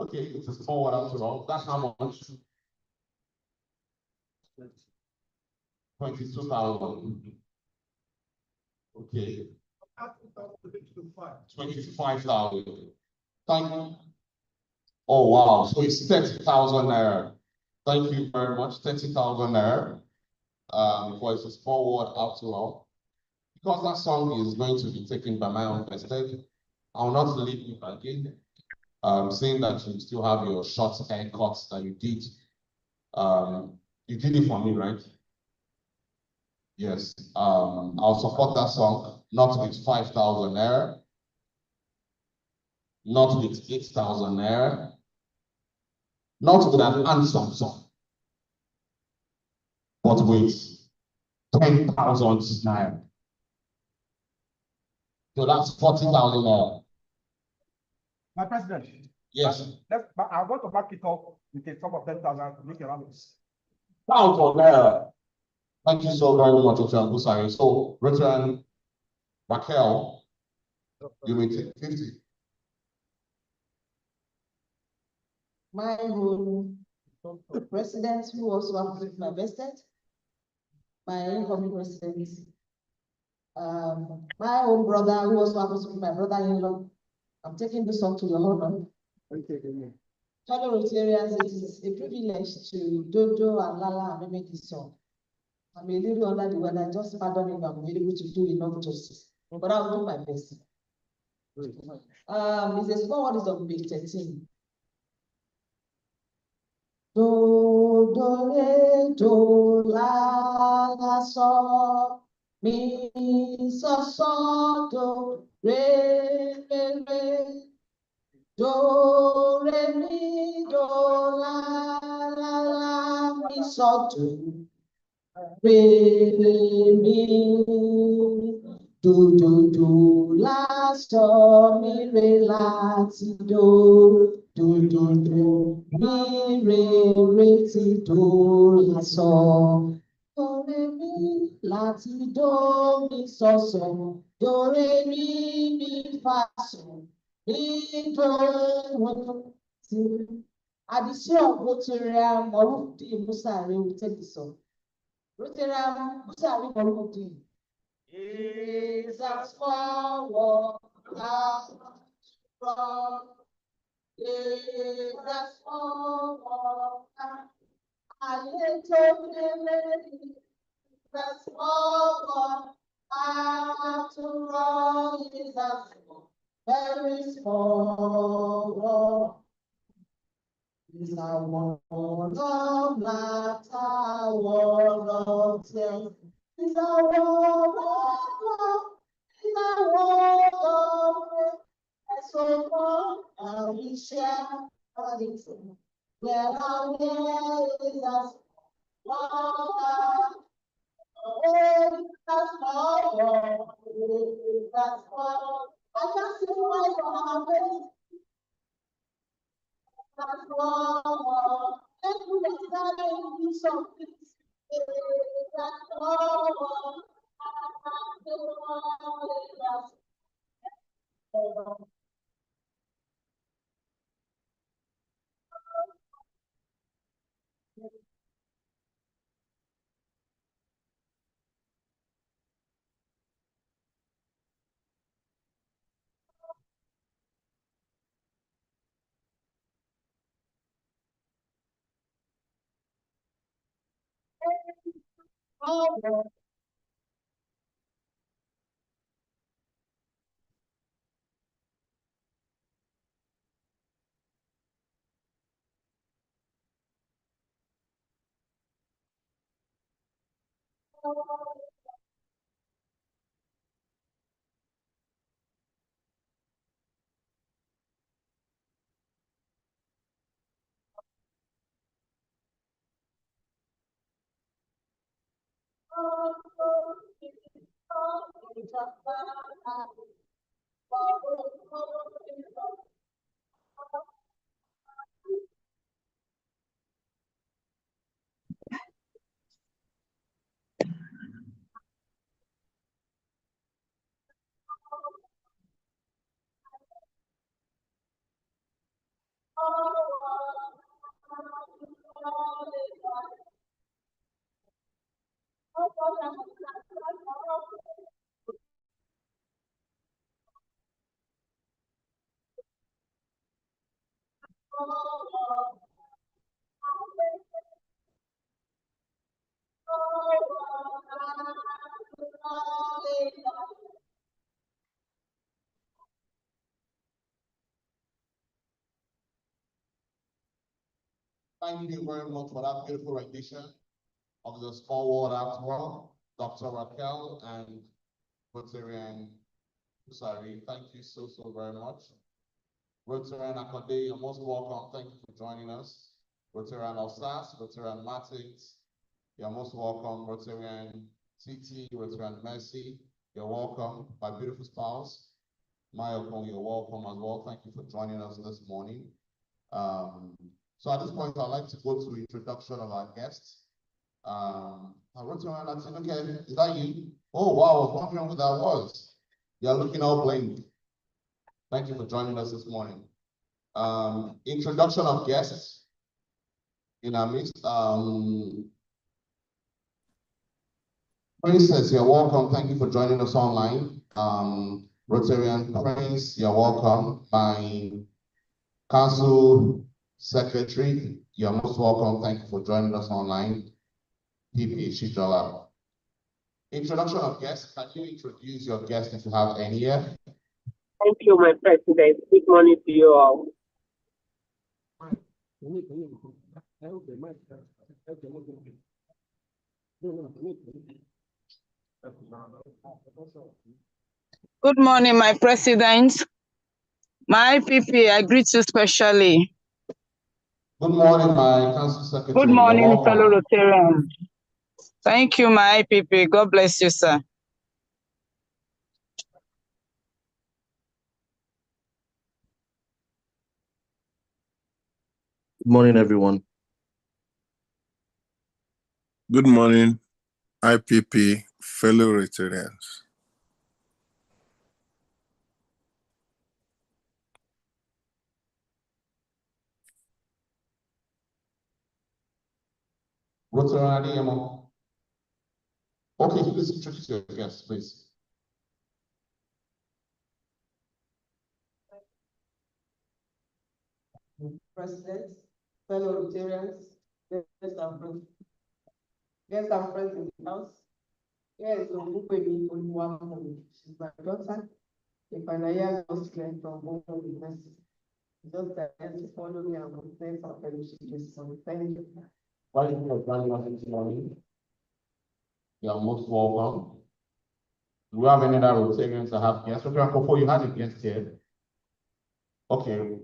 Okay, it's a forward after all. That's how much? 22,000. Okay. 25,000. Thank you. Oh wow, so it's 30,000 naira. Thank you very much. 30,000 naira. For its forward after all. Because that song is going to be taken by my own mistake, I will not leave you again. Saying that you still have your short haircuts that you did. You did it for me, right? Yes. I'll support that song, not with 5,000 naira, not with 8,000 naira, not with an handsome song, but with 10,000 naira. So that's 40,000 naira. My president. Yes. But I want to back it up with a sum of 10,000 to make a round. Thousand naira. Thank you so very much, Ocean Busari. So, return Raquel, you may take 50. My own president, who also approved my vested, my incoming president, my own brother, who also happens to be my brother-in-law. I'm taking this up to your honor. Fellow Rotarians, it is a privilege to Dodo and Lala and make this song. I'm a little under the weather, just pardon me if I'm able to do enough justice, but I'll do my best. It's a small one, is on page 13. Do, re, do, la, so, mi, so, do, re, re. Do, re, mi, do, la, mi, so, do, re, mi, do, la, so, mi, re, la, ti, do, mi, re, ti, do, la, so, do, re, mi, la, ti, do, mi, so, do, re, mi, fa, so. Addition of Rotarian Morudi Musari will take this song. Rotarian Musari Morudi is as forward from is as forward a little lady as forward after all is as very small. Is a world of laughter, world of tears. Is a world of love, is a world of faith. So far, and we share everything. Where our way is as long as more, that's more. I can't see why you're happy. That's all. Every time you something, that's all. Thank you very much for that beautiful rendition of the Small World After All, Dr. Raquel and Rotarian Usari. Thank you so very much. Rotarian Akode, you're most welcome. Thank you for joining us. Rotarian Osas, Rotarian Matix, you're most welcome. Rotarian TT, Rotarian Mercy, you're welcome. My beautiful spouse, Mayokon, you're welcome as well. Thank you for joining us this morning. So at this point, I'd like to go to the introduction of our guests. Rotarian Latin, okay, is that you? Oh, wow, I was wondering who that was. You're looking all blank. Thank you for joining us this morning. Introduction of guests in our midst. Princess, you're welcome. Thank you for joining us online. Rotarian Prince, you're welcome. My council secretary, you're most welcome. Thank you for joining us online. PP Shijola. Introduction of guests. Can you introduce your guests if you have any here? Thank you, my president. Good morning to you all. Good morning, my president. My IPP, I greet you specially. Good morning, my council secretary. Good morning, fellow Rotarians. Thank you, my IPP. God bless you, sir. Good morning, everyone. Good morning, IPP, fellow Rotarians. Rotarian. Okay, please introduce your guests, please. President, fellow Rotarians, guests and friends in the house. Yes, she's my daughter. The final year just came from Open University. Just that to follow me and witness our fellowship this morning. Thank you. Thank you for joining us this morning. You are most welcome. Do we have any other Rotarians that have guests? Okay, before you had a guest here. Okay.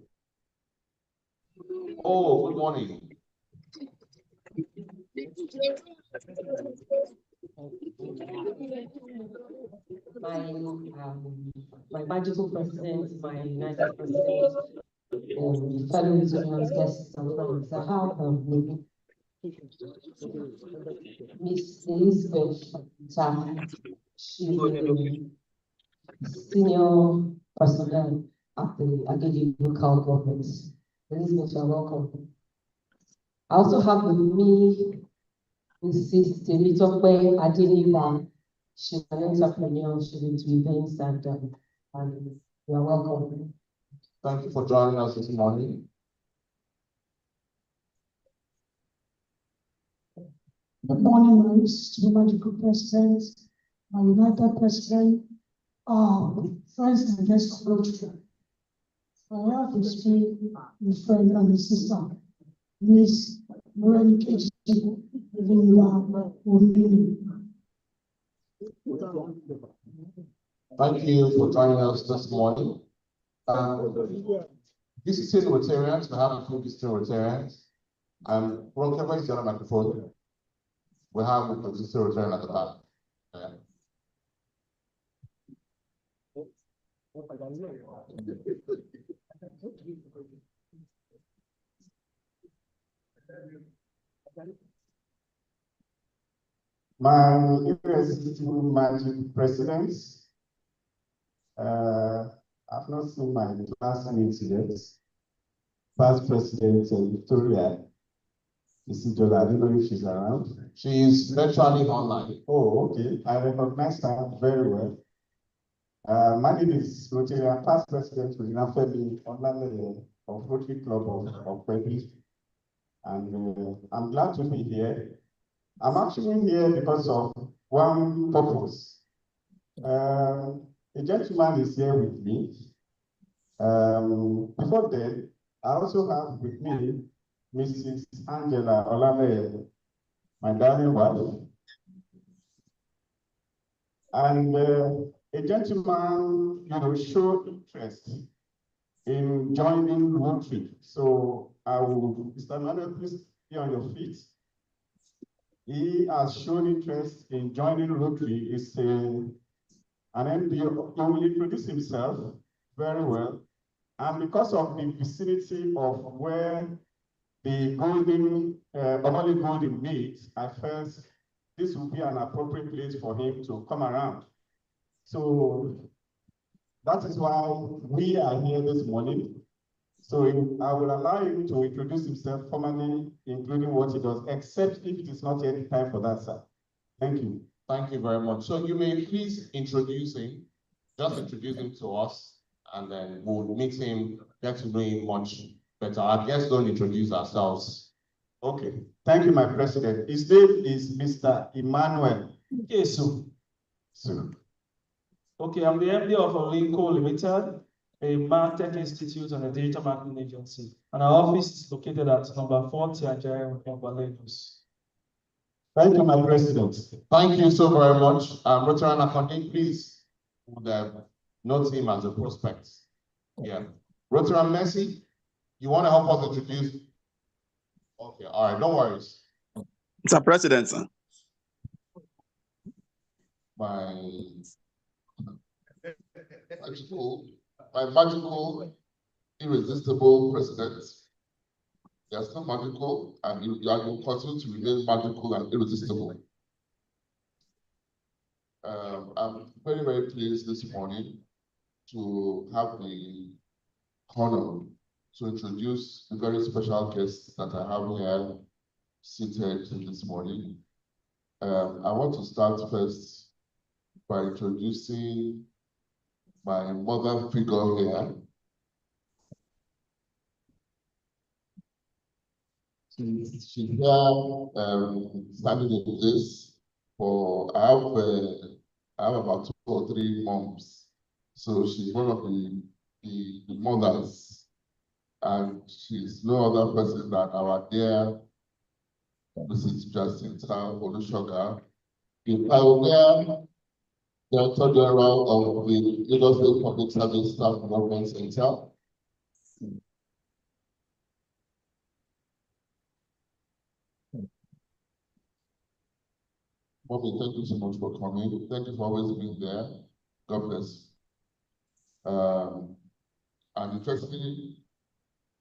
Oh, good morning. My magical president, my united president, fellow Rotarians, guests and friends. I have Miss Elizabeth Tam. She's the senior personnel at the Agege local government. Elizabeth, you're welcome. I also have with me Mrs. Temitope Adeniba. She's an entrepreneur. She's into events and you're welcome. Thank you for joining us this morning. Good morning, my esteemed magical president, my united president, friends and guests of Rotary. I have to speak with friend and his sister, Miss Morenike Thank you for joining us this morning. Visiting Rotarians, we have a few visiting Rotarians. Ronkever is the other microphone. We have a visiting Rotarian at the back. Yeah. My irresistible magic presidents. I've not seen my classmates yet. Past President Victoria, Isijola, I don't know if she's around. She is virtually online. Oh, okay. I recognize her very well. My name is Rotarian Past President Femi Olaleye of Rotary Club of Kwebi. And I'm glad to be here. I'm actually here because of one purpose. A gentleman is here with me. Before then, I also have with me Mrs. Angela Olaleye, my darling wife. And a gentleman, showed interest in joining Rotary. So I will, Mr. Manuel, please be on your feet. He has shown interest in joining Rotary. He's an MD. He will introduce himself very well. And because of the vicinity of where the Omali Golden meets, I felt this would be an appropriate place for him to come around. So that is why we are here this morning. So I will allow him to introduce himself formally, including what he does, except if it is not yet time for that, sir. Thank you. Thank you very much. So you may please introduce him, just introduce him to us, and then we'll meet him, get to know him much better. Our guests don't introduce ourselves. Okay. Thank you, my president. His name is Mr. Emmanuel Kesu. Okay, I'm the MD of Olinko Limited, a MarTech Institute and a digital marketing agency. And our office is located at number 40 Ajay Lagos. Thank you, my president. Thank you so very much. Rotary Akonde, please would note him as a prospect. Yeah. Rotary Mercy, you want to help us introduce? Okay, all right, no worries. Mr. President, sir. My magical, irresistible president. You're still magical, and you will continue to remain magical and irresistible. I'm very, very pleased this morning to have the honor to introduce the very special guests that I have here seated this morning. I want to start first by introducing my mother figure here. She's here standing in this for, I have about 2 or 3 moms. So she's one of the mothers, and she's no other person than our dear Mrs. Jacinta Olusoga, the pioneer Director General of the Lagos State Public Service Staff Development Center. Mommy, thank you so much for coming. Thank you for always being there. God bless. And interestingly,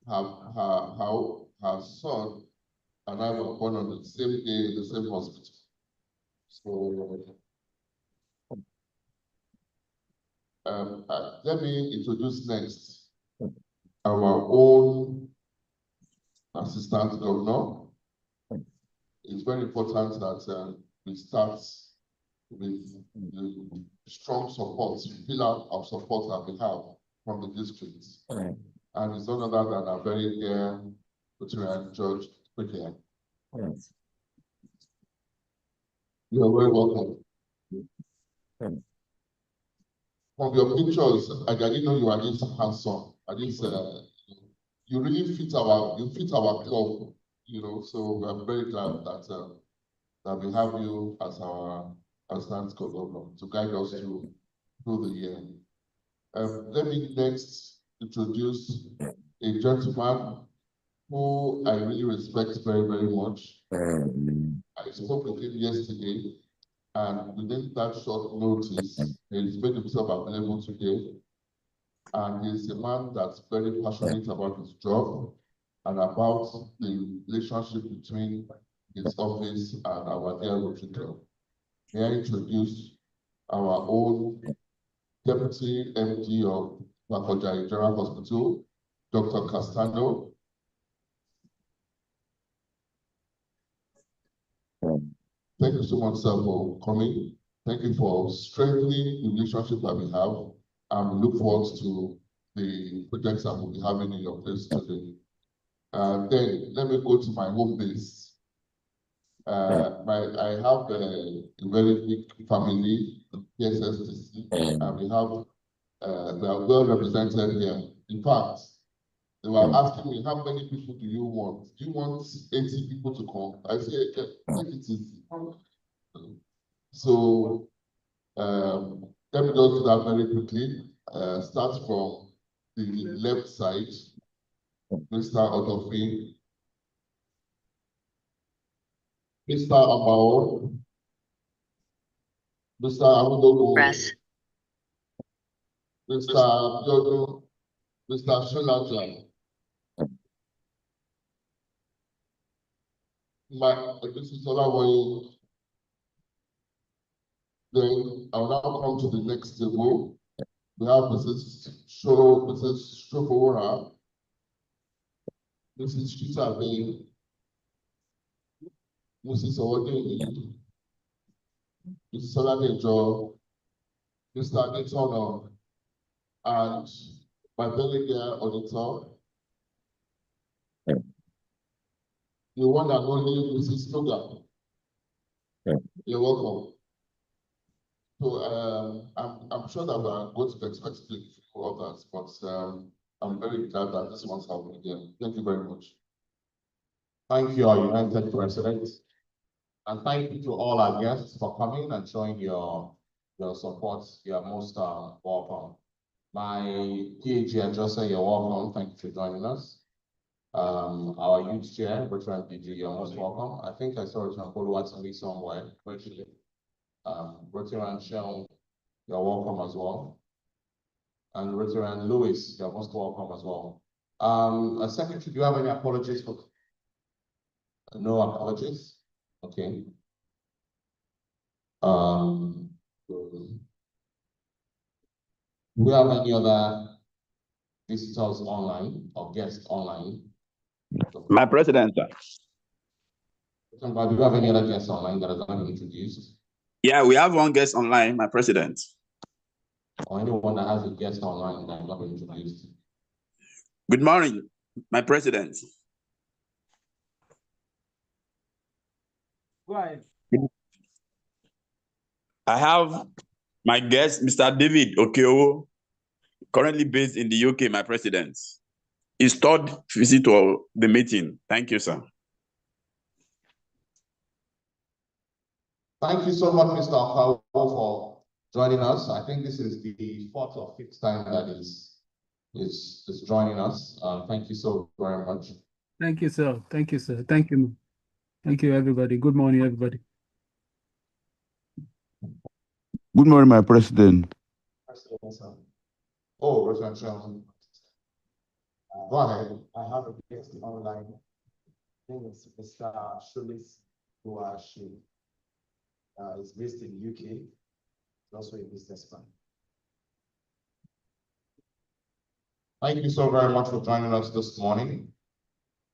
her son and I were born on the same day in the same hospital. So let me introduce next our own assistant governor. It's very important that we start with the strong support, pillar of support that we have from the district. And it's none other than our very dear Rotarian George Quickly. You're very welcome. From your pictures, I didn't know you were this handsome. You really fit our club, so we're very glad that we have you as our assistant governor to guide us through the year. Let me next introduce a gentleman who I really respect very, very much. I spoke with him yesterday, and within that short notice, he's made himself available today. And he's a man that's very passionate about his job and about the relationship between his office and our dear Rotary Club. May I introduce our own Deputy MD of Makoja General Hospital, Dr. Castano. Thank you so much, sir, for coming. Thank you for strengthening the relationship that we have. And we look forward to the projects that we'll be having in your place today. Then let me go to my home base. I have a very big family, PSSTC, and we have they are well represented here. In fact, they were asking me, how many people do you want? Do you want 80 people to come? I say, take it easy. So let me just do that very quickly. Start from the left side, Mr. Odofi, Mr. Amao, Mr. Amudogo, Mr. Biodo, Mr. Sholaja. This is Olawoye. Then I will now come to the next table. We have Mrs. Shofowora, Mrs. Chitabe, Mrs. Owodeni, Mrs. Oladejo, Mr. Adetono, and my belly girl auditor, the one and only Mrs. Logan. You're welcome. So I'm sure that we're going to expect others, but I'm very glad that this one's happening again. Thank you very much. Thank you, our United President. And thank you to all our guests for coming and showing your support. You're most welcome. My PAG adjuster, you're welcome. Thank you for joining us. Our youth chair, Bertrand PG, you're most welcome. I think I saw Bertrand Oluwatimi somewhere, virtually. Bertrand Shell, you're welcome as well. And Bertrand Lewis, you're most welcome as well. Secretary, do you have any apologies for? No apologies? Okay. Do we have any other visitors online or guests online? My president, sir. Do you have any other guests online that has not been introduced? Yeah, we have one guest online, my president. Or anyone that has a guest online that has not been introduced? Good morning, my president. Go ahead. I have my guest, Mr. David Okeowo, currently based in the UK, my president. His third visit to the meeting. Thank you, sir. Thank you so much, Mr. Okawo, for joining us. I think this is the fourth or fifth time that is joining us. Thank you so very much. Thank you, sir. Thank you, sir. Thank you. Thank you, everybody. Good morning, everybody. Good morning, my president. Oh, President Shelton. Go ahead. I have a guest online. I think it's Mr. Sholis Buashi. He's based in UK. He's also a businessman. Thank you so very much for joining us this morning.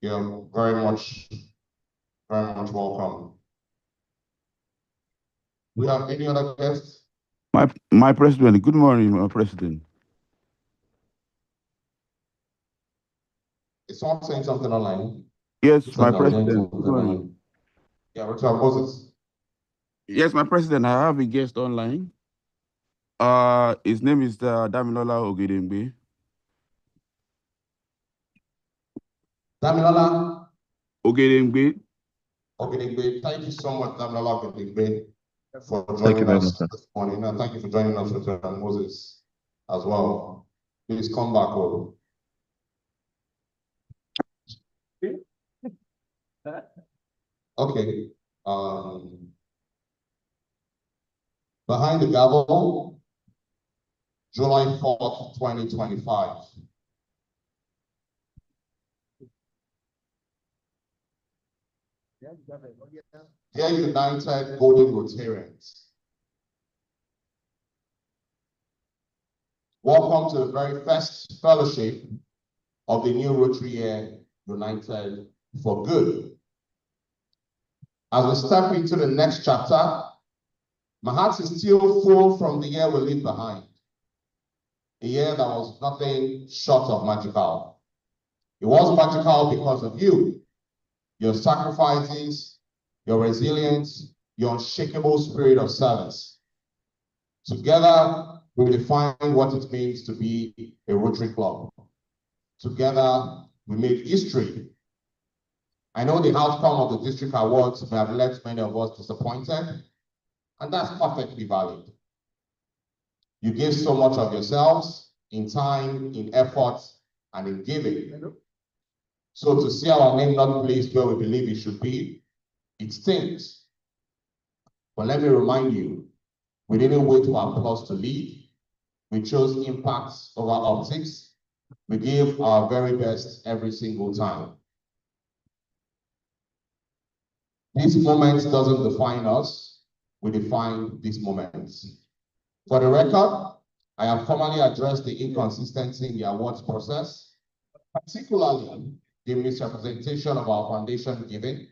You're very much welcome. We have any other guests? My president, good morning, my president. Is someone saying something online? Yes, my president. Good morning. Yeah, Richard Moses. Yes, my president, I have a guest online. His name is Damilola Ogedengbe. Damilola Ogedengbe. Ogedengbe. Thank you so much, Damilola Ogedengbe, for joining us this morning. And thank you for joining us, Richard Moses, as well. Please come back over. Okay. Behind the gavel, July 4th, 2025. Dear United Golden Rotarians, welcome to the very first fellowship of the new Rotary Year United for Good. As we step into the next chapter, my heart is still full from the year we leave behind. A year that was nothing short of magical. It was magical because of you, your sacrifices, your resilience, your unshakable spirit of service. Together, we define what it means to be a Rotary Club. Together, we made history. I know the outcome of the district awards may have left many of us disappointed, and that's perfectly valid. You gave so much of yourselves in time, in effort, and in giving. So to see our name not placed where we believe it should be, it stings. But let me remind you, we didn't wait for applause to lead. We chose impacts over optics. We gave our very best every single time. This moment doesn't define us, we define these moments. For the record, I have formally addressed the inconsistency in the awards process, particularly the misrepresentation of our foundation giving,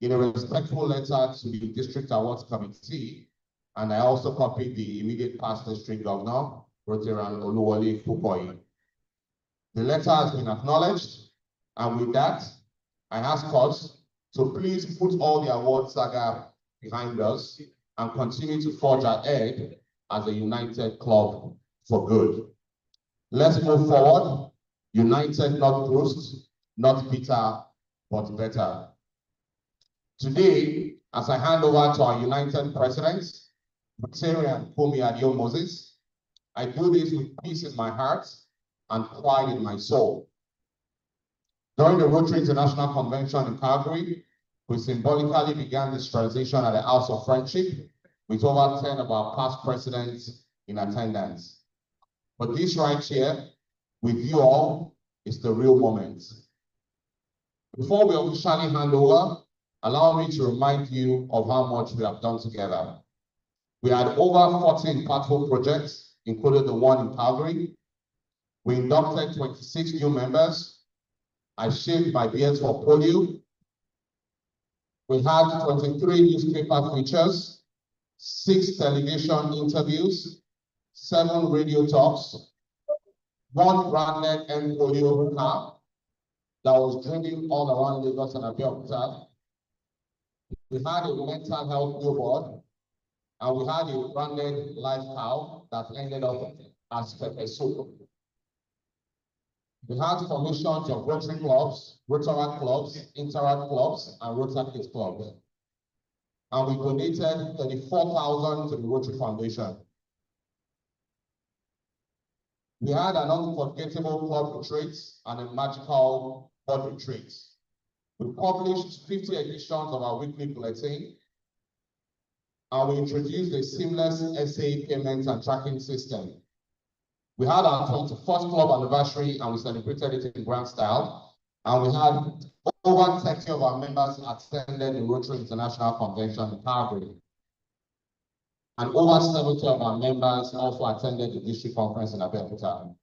in a respectful letter to the District Awards Committee, and I also copied the immediate past district governor, Rotarian Oluwole Fukoyi. The letter has been acknowledged, and with that, I ask us to please put all the award saga behind us and continue to forge ahead as a united club for good. Let's move forward, united, not bruised, not bitter, but better. Today, as I hand over to our united president, Rotarian Kumi Adio Moses, I do this with peace in my heart and pride in my soul. During the Rotary International Convention in Calgary, we symbolically began this transition at the House of Friendship with over 10 of our past presidents in attendance. But this right here, with you all, is the real moment. Before we officially hand over, allow me to remind you of how much we have done together. We had over 40 impactful projects, including the one in Calgary. We inducted 26 new members. I shaved my beard for polio. We had 23 newspaper features, 6 television interviews, 7 radio talks, 1 branded end polio car that was trending all around Lagos and Abeokuta. We had a mental health billboard, and we had a branded live cow that ended up as pepper soup. We had formations of Rotary clubs, Rotaract clubs, Interact clubs, and Rotary clubs. And we donated 34,000 to the Rotary Foundation. We had an unforgettable club retreat and a magical board retreat. We published 50 editions of our weekly bulletin, and we introduced a seamless SA payment and tracking system. We had our 21st club anniversary, and we celebrated it in grand style. And we had over 30 of our members attended the Rotary International Convention in Calgary. And over 70 of our members also attended the district conference in Abeokuta.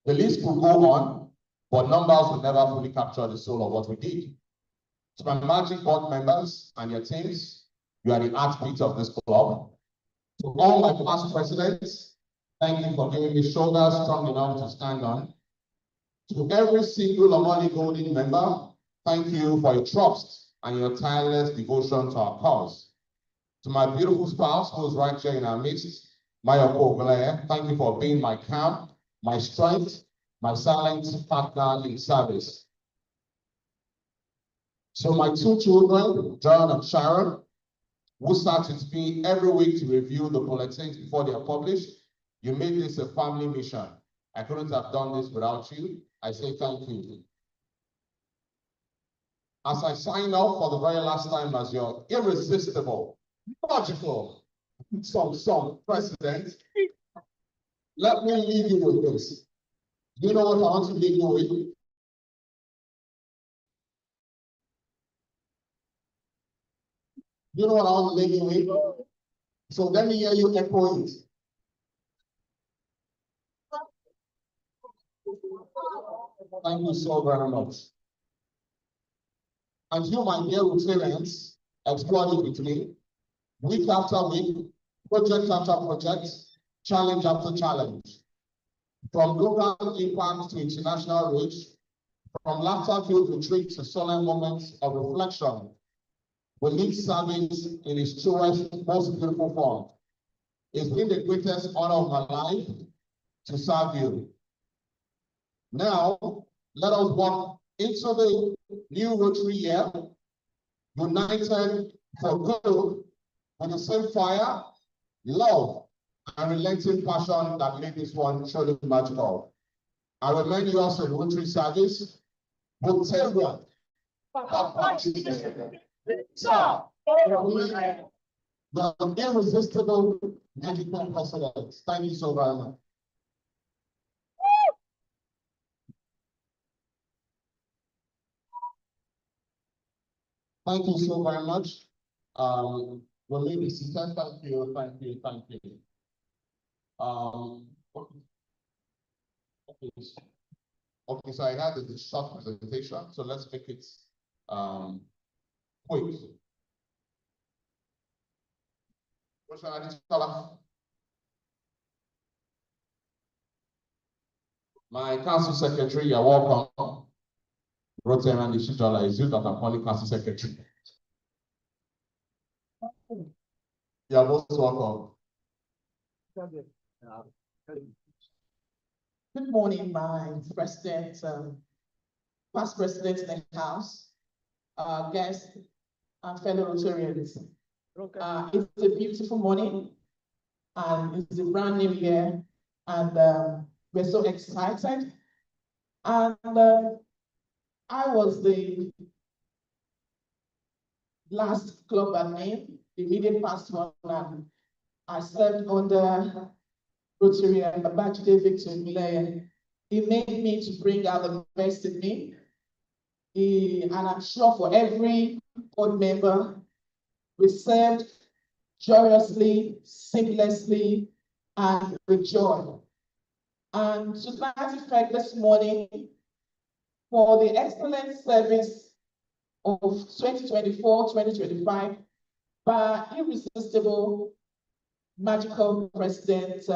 The list could go on, but numbers will never fully capture the soul of what we did. To my managing board members and your teams, you are the heartbeat of this club. To all my past presidents, thank you for giving me shoulders strong enough to stand on. To every single Omani Golden member, thank you for your trust and your tireless devotion to our cause. To my beautiful spouse who is right here in our midst, Mayoko Ogunleye, thank you for being my calm, my strength, my silent partner in service. So my 2 children, John and Sharon, who start with me every week to review the bulletins before they are published, you made this a family mission. I couldn't have done this without you. I say thank you. As I sign off for the very last time as your irresistible, magical, some president, let me leave you with this. You know what I want to leave you with? You know what I want to leave you with? So let me hear you echo it. Thank you so very much. And you, my dear Rotarians, explore it with me, week after week, project after project, challenge after challenge. From global impact to international reach, from laughter-filled retreat to solemn moments of reflection, we lead service in its truest, most beautiful form. It's been the greatest honor of my life to serve you. Now, let us walk into the new Rotary year, united for good, with the same fire, love, and relenting passion that made this one truly magical. I remind you also in Rotary service, Rotarian, the irresistible magical precedents. Thank you so very much. Thank you so very much. We'll leave this seated. Thank you, thank you, thank you. Okay, so I had a short presentation, so let's make it quick. What shall I tell? My council secretary, you're welcome. Rotarian Ishijola is you that I'm calling council secretary. You're most welcome. Good morning, my president, past president in the House, guests, and fellow Rotarians. It's a beautiful morning, and it's a brand new year, and we're so excited. And I was the last club admin, the immediate past one, and I served under Rotary and Babajide Victor Mulaye. He made me to bring out the best in me. And I'm sure for every board member, we served joyously, seamlessly, and with joy. And to that effect this morning, for the excellent service of 2024-2025 by irresistible, magical President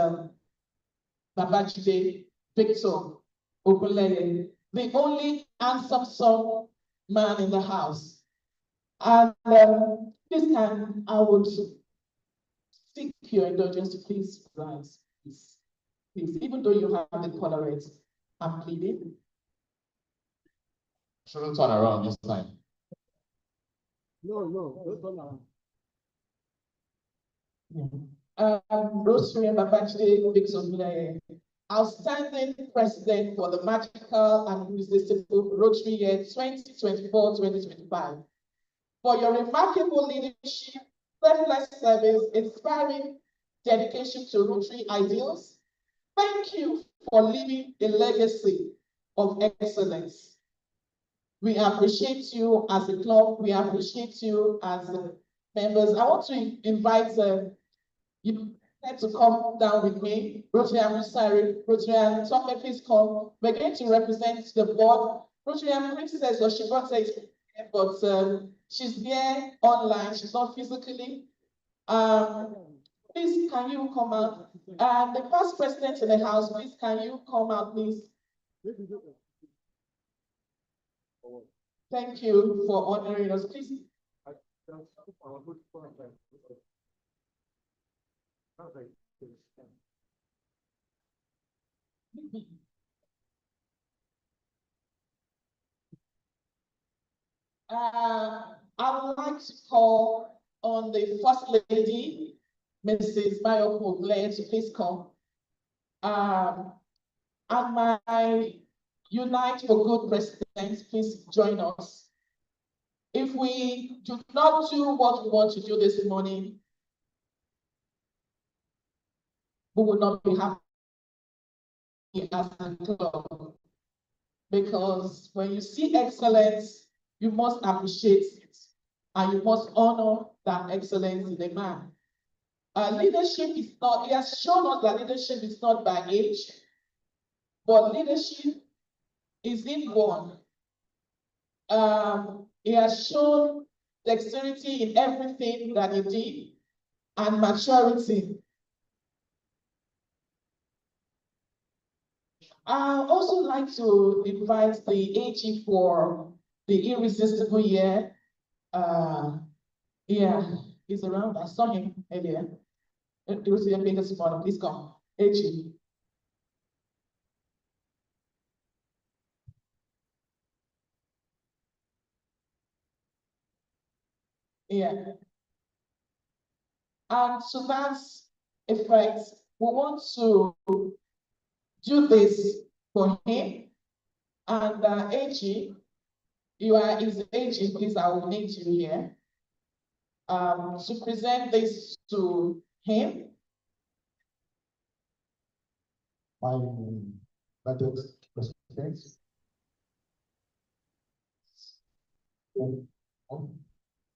Babajide Victor Ogunleye, the only handsome son man in the house. And this time I would seek your indulgence to please rise, please. Please, even though you have the colorate, I'm pleading. Shouldn't turn around this time. No, don't turn around. Rotary Babajide Victor Ogunleye, outstanding president for the magical and irresistible Rotary year 2024-2025. For your remarkable leadership, selfless service, inspiring dedication to Rotary ideals. Thank you for leaving a legacy of excellence. We appreciate you as a club. We appreciate you as members. I want to invite you to come down with me. Rotarian Musari, Rotarian Tome, please come. We're going to represent the board. Rotarian Princess Oshibota is here, but she's here online. She's not physically. Please, can you come out? And the past president in the house, please, can you come out, please? Thank you for honoring us, please. I would like to call on the First Lady, Mrs. Mayoko Ogunleye, to please come. And my Unite for Good president, please join us. If we do not do what we want to do this morning, we will not be happy as a club. Because when you see excellence, you must appreciate it, and you must honor that excellence in a man. Leadership is not, he has shown us that leadership is not by age, but leadership is inborn. He has shown dexterity in everything that he did and maturity. I also like to invite the AG for the irresistible year. Yeah, he's around. I saw him earlier. It was the biggest one. Please come, AG. Yeah. And to that effect, we want to do this for him. And AG, you are his AG, please, I will need you here to present this to him. My budget president.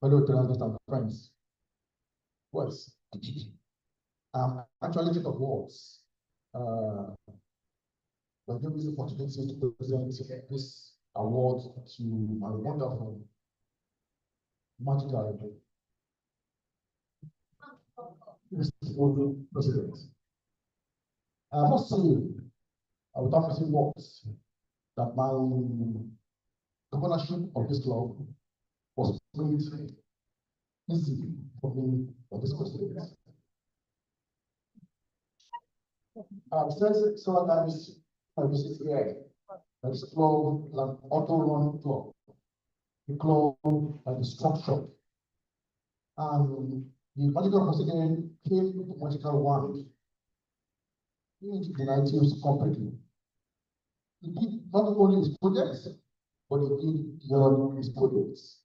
Fellow journalists and friends. Words. Actually think of words. But give me the opportunity to present this award to my wonderful magical president. I must say, without missing words, that my governorship of this club was made easy for me for this president. I've said several times I visit here that this club is an auto-run club, a club that is structured. And the magical president came to the magical wand. He united us completely. He did not only his projects, but he did beyond his projects.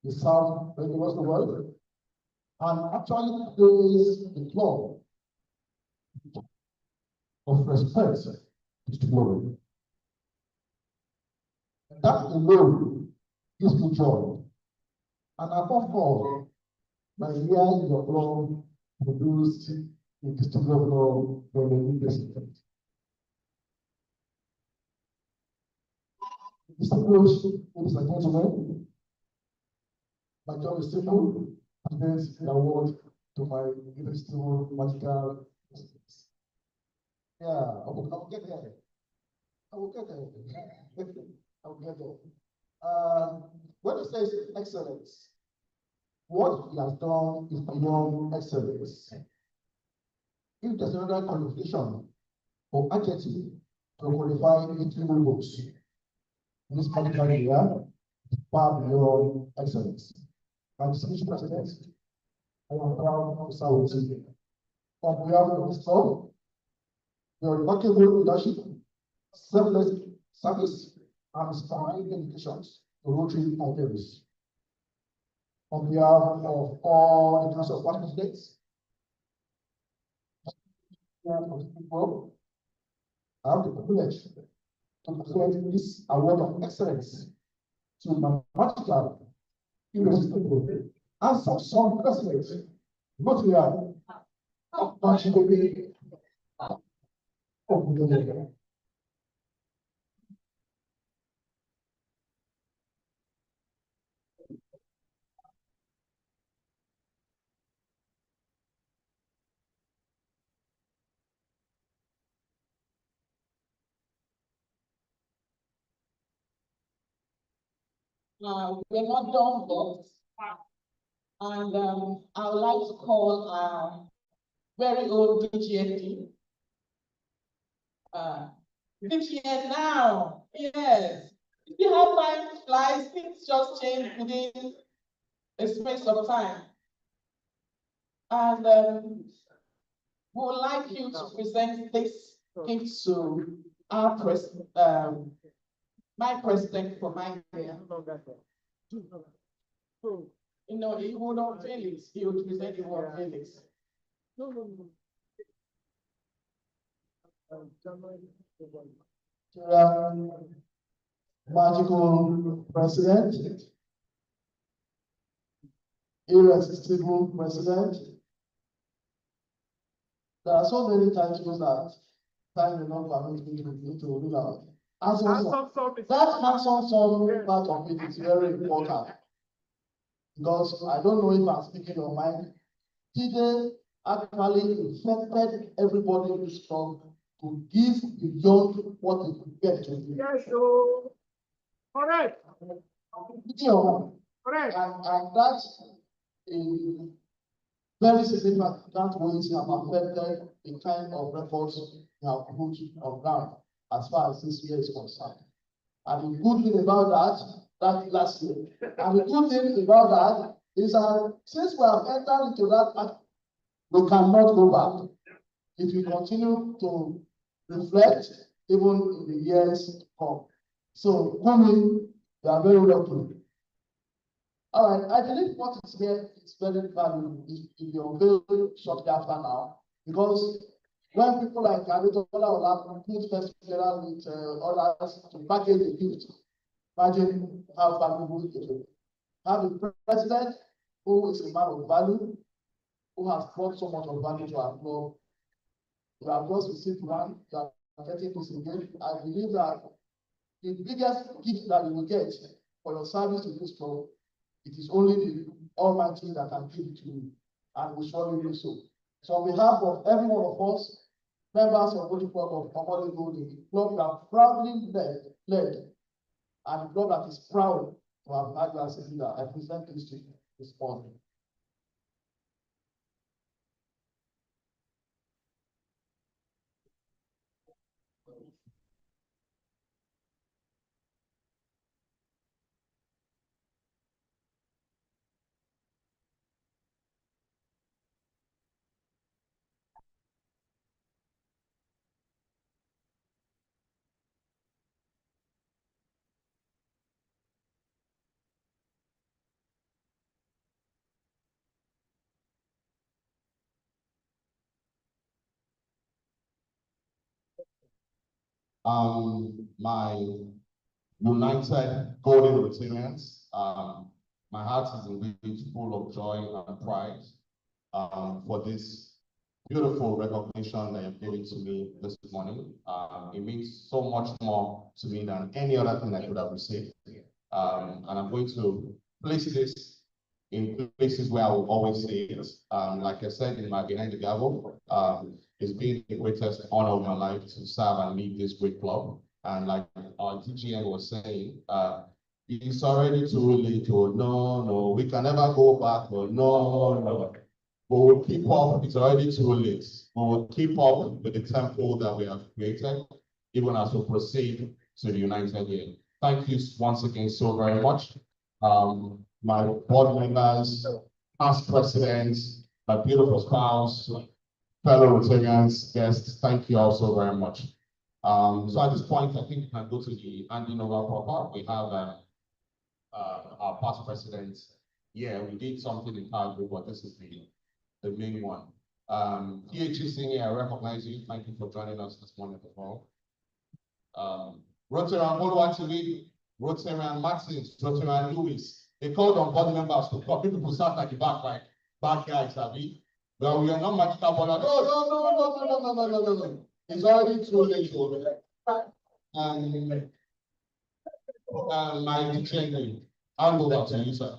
He served very much the world and actually plays the club of respect to glory. That alone gives me joy. And above all, my year in your club produced a distinct governor from the new president. Distinguished ladies and gentlemen, my job is simple, to present the award to my irresistible magical president. Yeah, I will get there. I will get there. I will get there. When it says excellence, what he has done is beyond excellence. If there's another qualification or adjective to qualify the three books in this particular area, far beyond excellence. My distinguished president, I am proud to serve with you. On behalf of this club, your remarkable leadership, selfless service, and inspiring dedications to Rotary Affairs. On behalf of all the Council of Partner States, I have the privilege to present this award of excellence to my magical, irresistible, and some presidents, not here, We're not done yet. And I would like to call our very old DGND. DGN now, yes. If you have time flies, things just change within a space of time. And we would like you to present this gift to our president, my president for my year. You know, he would not fail it. He would present it for Felix. Magical president, irresistible president. There are so many titles that time will not permit me to read out. That handsome song part of it is very important. Because I don't know if I'm speaking your mind. Jide actually infected everybody in this club to give beyond what they could get to do. Yes, so correct. Correct. And that's a very significant ways have affected the kind of records we have put on ground as far as this year is concerned. And the good thing about that last year, and the good thing about that is that since we have entered into that, we cannot go back. If we continue to reflect, even in the years to come. So, Kumi, you are very welcome. All right, I believe what is here is very valuable if you unveil shortly after now, because when people like Adetola will put first together with others to package the gift, imagine how valuable it will be. Have a president who is a man of value, who has brought so much of value to our club. You have just received one, you are getting this again. I believe that the biggest gift that you will get for your service to this club, it is only the Almighty that can give it to you, and we surely do so. So on behalf of every one of us, members of the club of Omole Gold, the club that proudly led, and the club that is proud to have had you as a leader, I present this to you this morning. My United Golden Rotarians, my heart is indeed full of joy and pride for this beautiful recognition that you've given to me this morning. It means so much more to me than any other thing I could have received. And I'm going to place this in places where I will always say it. Like I said in my Behind the Gavel, it's been the greatest honor of my life to serve and lead this great club. And like our DGN was saying, it's already too late. Oh, no, we can never go back. Oh, no. But we'll keep up. It's already too late. But we'll keep up with the tempo that we have created, even as we proceed to the United Year. Thank you once again so very much. My board members, past presidents, my beautiful spouse, fellow Rotarians, guests, thank you all so very much. So at this point, I think we can go to the handing over proper. We have our past presidents. Yeah, we did something in Calgary, but this is the main one. PhD Senior, I recognize you. Thank you for joining us this morning as well. Rotarian Oluwatiri, Rotarian Martins, Rotarian Lewis. They called on board members to come. People sat at the back like bad guys, Abby. But we are not magical, but no. It's already too late over there. My teacher, I'll go back to you, sir.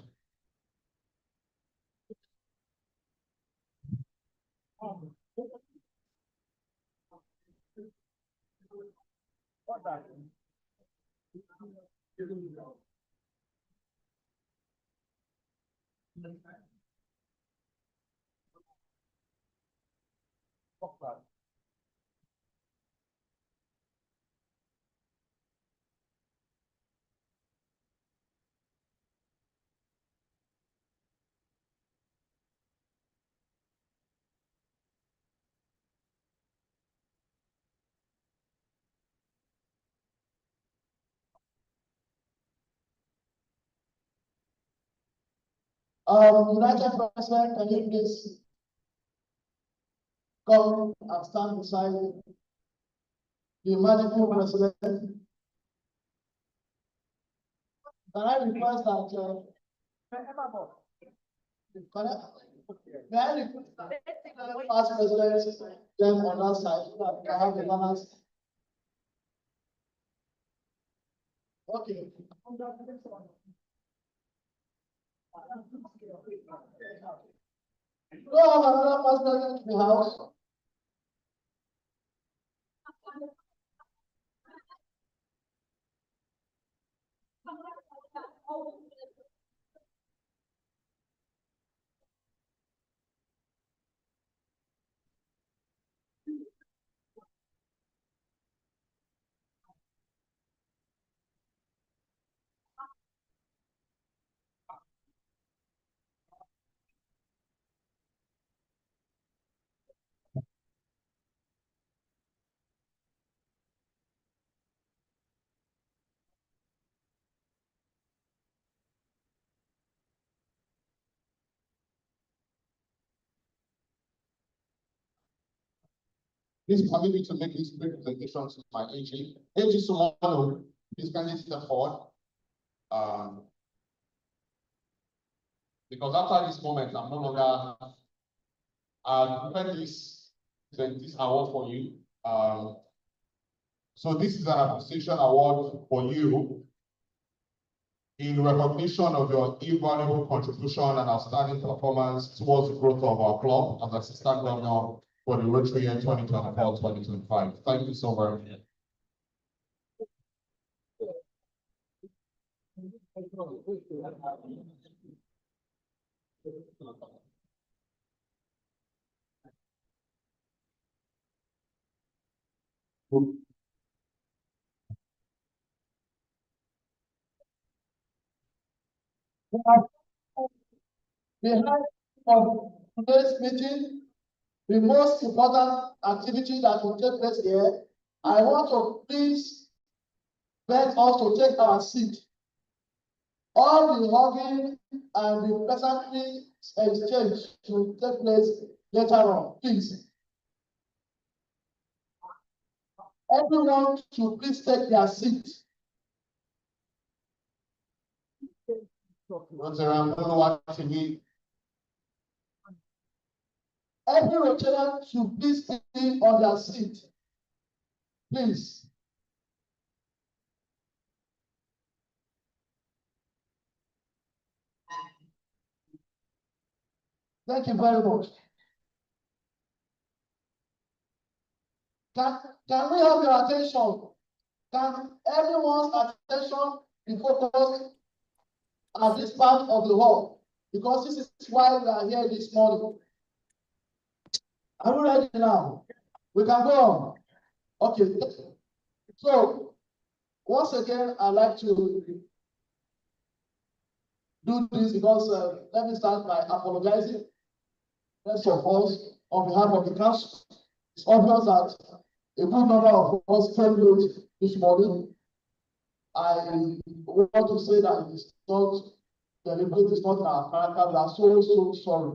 United President, can you please come and stand beside the magical president? Can I request that may I request that past presidents them on that side so that we can have the balance? Okay. Do I have another past president in the house? Please permit me to make this brief presentation to my AG. AG Sumano, please kindly step forward. Because after this moment, I'm no longer, I've prepared this award for you. So this is an appreciation award for you in recognition of your invaluable contribution and outstanding performance towards the growth of our club as Assistant Governor for the Rotary year 2024-2025. Thank you so very much. Behind of today's meeting, the most important activity that will take place here, I want to please beg us to take our seat. All the hugging and the pleasantry exchange should take place later on, please. Everyone should please take their seat. Every Rotarian should please be on their seat. Please. Thank you very much. Can we have your attention? Can everyone's attention be focused at this part of the hall? Because this is why we are here this morning. Are we ready now? We can go on. Okay. So, once again, I'd like to do this because let me start by apologizing. First of all, on behalf of the council, it's obvious that a good number of us came late this morning. I want to say that it is not deliberate, it's not in our character. We are so sorry.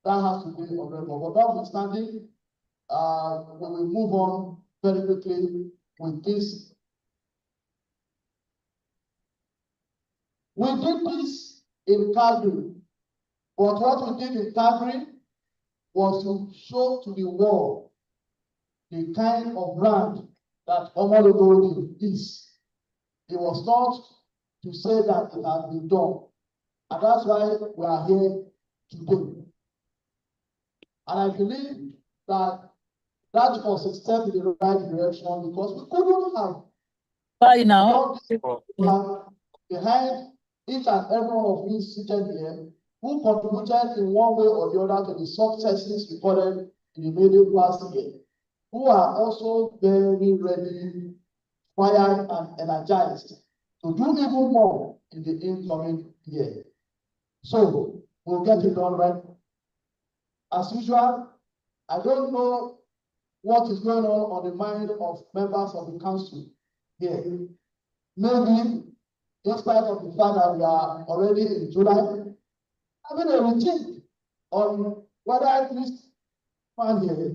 That has to be on record. But notwithstanding, we will move on very quickly with this. We did this in Calgary, but what we did in Calgary was to show to the world the kind of brand that Omologo is. It was not to say that it has been done. And that's why we are here today. And I believe that that was a step in the right direction because we couldn't have behind each and every one of these seated here who contributed in one way or the other to the successes recorded in the middle last year, who are also very ready, fired, and energized to do even more in the incoming year. So we'll get it done right. As usual, I don't know what is going on the mind of members of the council here. Maybe, in spite of the fact that we are already in July, having a routine on whether this man here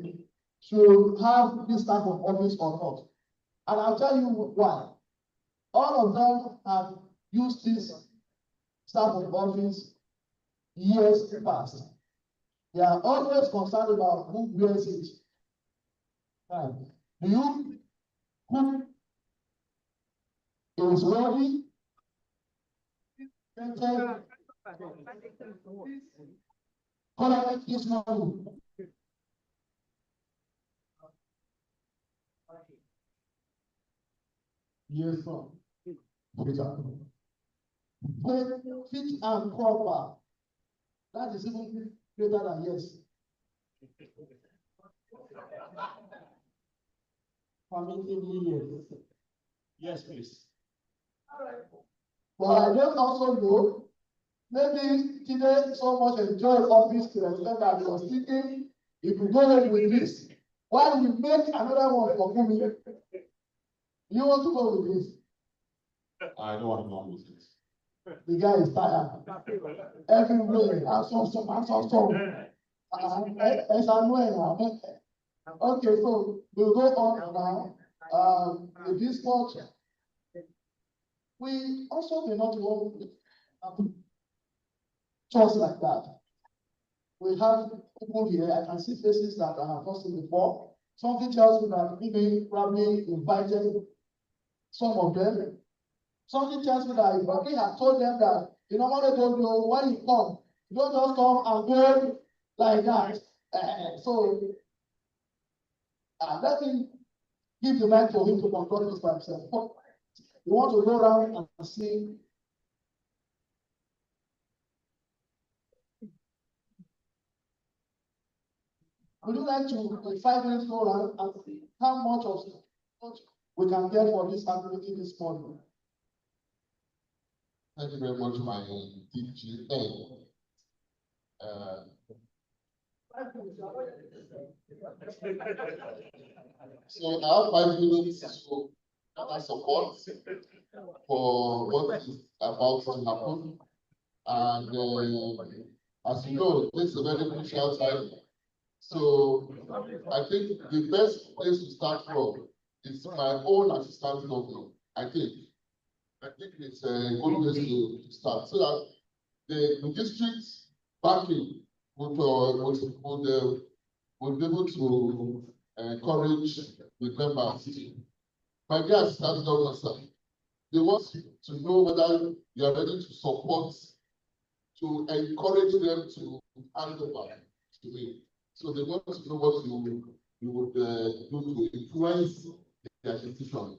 should have this type of office or not. And I'll tell you why. All of them have used this type of office years past. They are always concerned about who wears it. Do you put a is ready. Collect this money. Yes, sir. Fit and proper. That is even greater than yes. Permitting yes. Yes, please. But I don't also know, maybe today so much enjoy office to the extent that he was thinking, if we go ahead with this, why we make another one for Kumi? You want to go with this? I don't want to go with it. The guy is tired. Everywhere, and some. It's annoying. Okay, so we'll go on now. With this culture, we also may not want just like that. We have people here, I can see faces that I have not seen before. Something tells me that maybe probably invited some of them. Something tells me that if we have told them that, you know what they don't know, when you come, you don't just come and go like that. Let me give the mic for him to control this by himself. You want to go around and see. Would you like to, in 5 minutes, go around and see how much we can get for this activity this morning? Thank you very much, my DGA. So I have 5 minutes to gather support for what is about to happen. And as you know, this is a very crucial time. So I think the best place to start from is my own assistant governor. I think it's a good place to start, so that the district backing would be able to encourage the members. My dear assistant governor, sir, they want to know whether you are ready to support, to encourage them to hand over to me. So they want to know what you would do to influence their decision.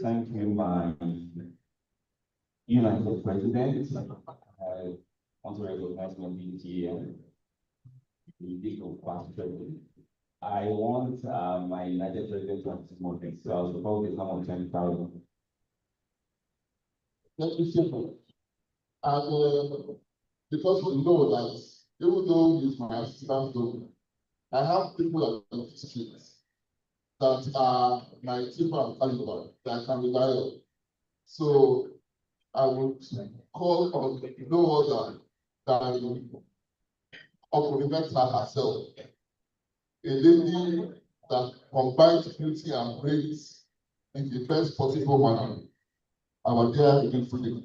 Thank you, my United President. I want to recognize my DG and the legal question. I want my United President to have more things. So I'll support the sum of 10,000. Thank you so much. And because we know that even though he's my assistant governor, I have people on the streets that are my team and caliber that I can rely on. So I would call on no other than Okuribeta herself, a lady that combines beauty and brains in the best possible manner. Our dear beautiful.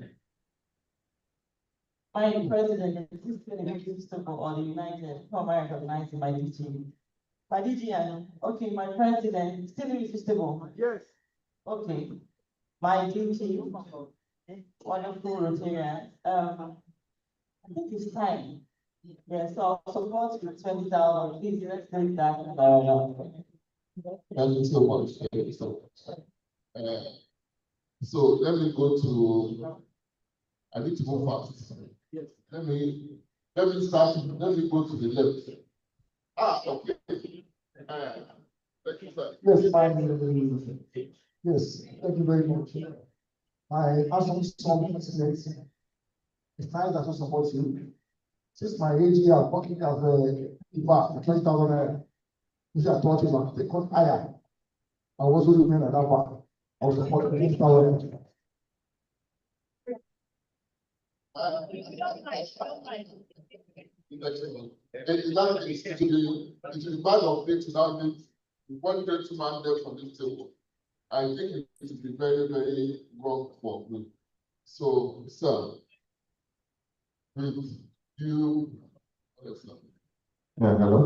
My president, this is the System or the United, how I recognize my DG. My DG, okay, my president, still irresistible. Yes. Okay. My DG, wonderful Rotarians. I think it's time. Yeah, so I'll support with 20,000. Please, let's take that. Thank you so much. Thank you so much. So let me go to, I need to go fast. Yes. Let me start, let me go to the left. Okay. Thank you, sir. Yes, thank you very much. My assumption is it's time that I support you. Since my age here, I'm working as a 20,000, which I thought you were because higher. I was also looking at that one. I was supporting 20,000. It is bad of me to now meet one gentleman there from this table. I think it would be very, very wrong for me. So, sir, with you, yeah, hello.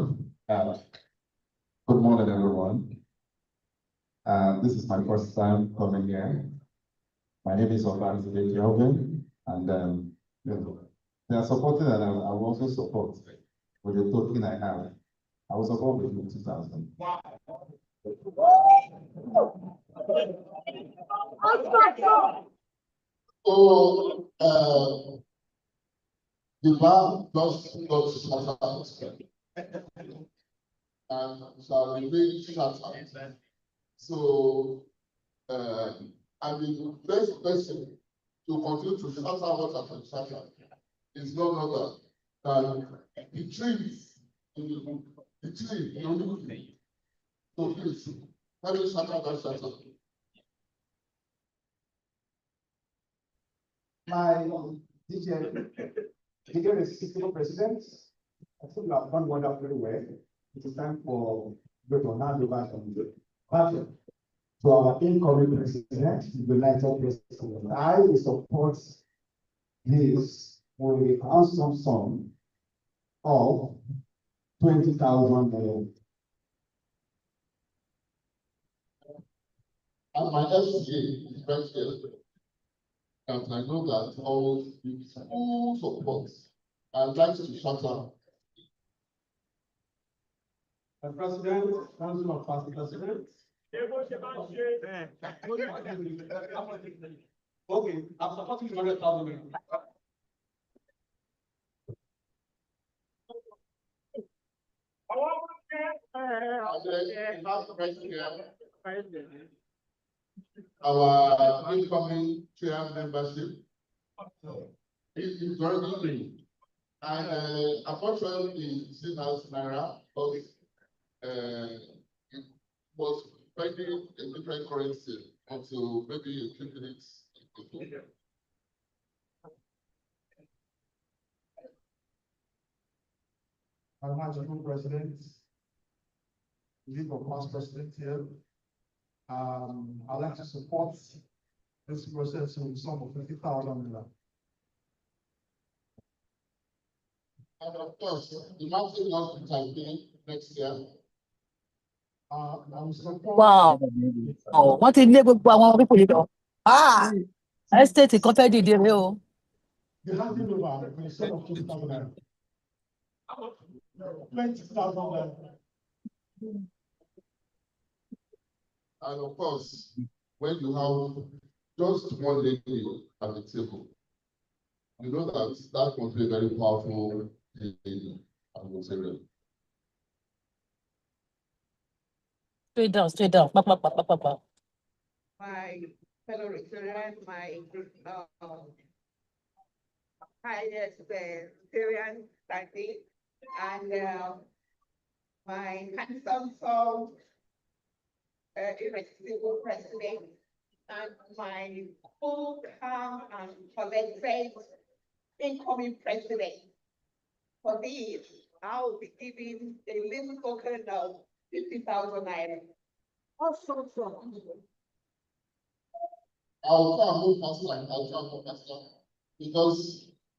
Good morning, everyone. This is my first time coming here. My name is Oban Kelvin, and they are supporting, and I will also support with the token I have. I will support with 2,000. So, the bar does not shatter and shall remain shattered. So, and the best person to continue to shatter what has been shattered is none other than the trees in the book. The tree, the only tree. So please, let me shatter that shatter. My dear respectable president, I think you have done wonderfully well. It is time for you to hand over to our incoming president, the United President. I will support this with a handsome sum of 20,000. And my FCA is right here. And I know that all with full support, I'd like to shatter. The President, Council of Past Presidents. Okay, I'm supporting 100,000. Our incoming chair membership is joining, and unfortunately, it's as Naira, but it was finding a different currency until maybe you keep it. Honorable President, leave of past president here. I'd like to support this process with a sum of 50,000. And of course, the mountain wants to campaign next year. Wow. Wọ́n ti lé gbogbo àwọn pípò yìí lọ. Estate kan fẹ́ dìde rẹ o. The handing over with a sum of 20,000. 20,000. And of course, when you have just one lady at the table, you know that must be a very powerful lady and material. Straight down. My fellow Rotarians, my highest Rotarian party, and my handsome son, irresistible president, and my cool, calm, and collected incoming president. For these, I will be giving a little token of 50,000 naira. Also from I'll try and move faster, because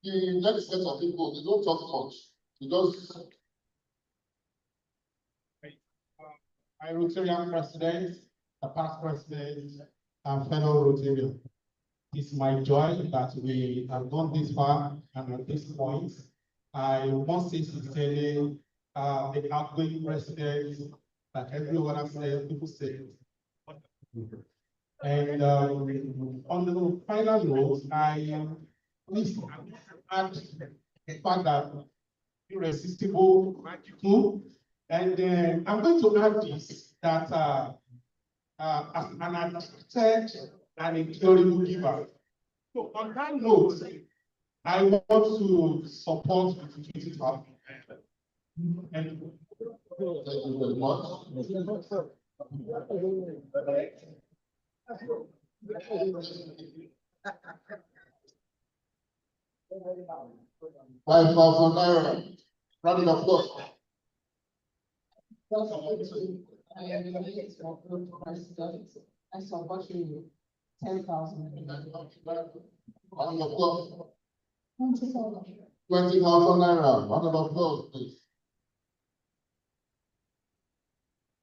the next set of people, they don't talk much. They just. My Rotarian president, the past president, and fellow Rotarian. It's my joy that we have gone this far and at this point. I must say sincerely, the outgoing president, like everyone has said, people say. And on the final note, I please add the fact that irresistible too. And I'm going to add this, that as an addicted and incurable giver. So on that note, I want to support the 20,000. And thank you very much. ₦5,000. Round of applause. I am related to president. I support you 10,000. Round of applause. 20,000. 20,000 naira. Round of applause, please.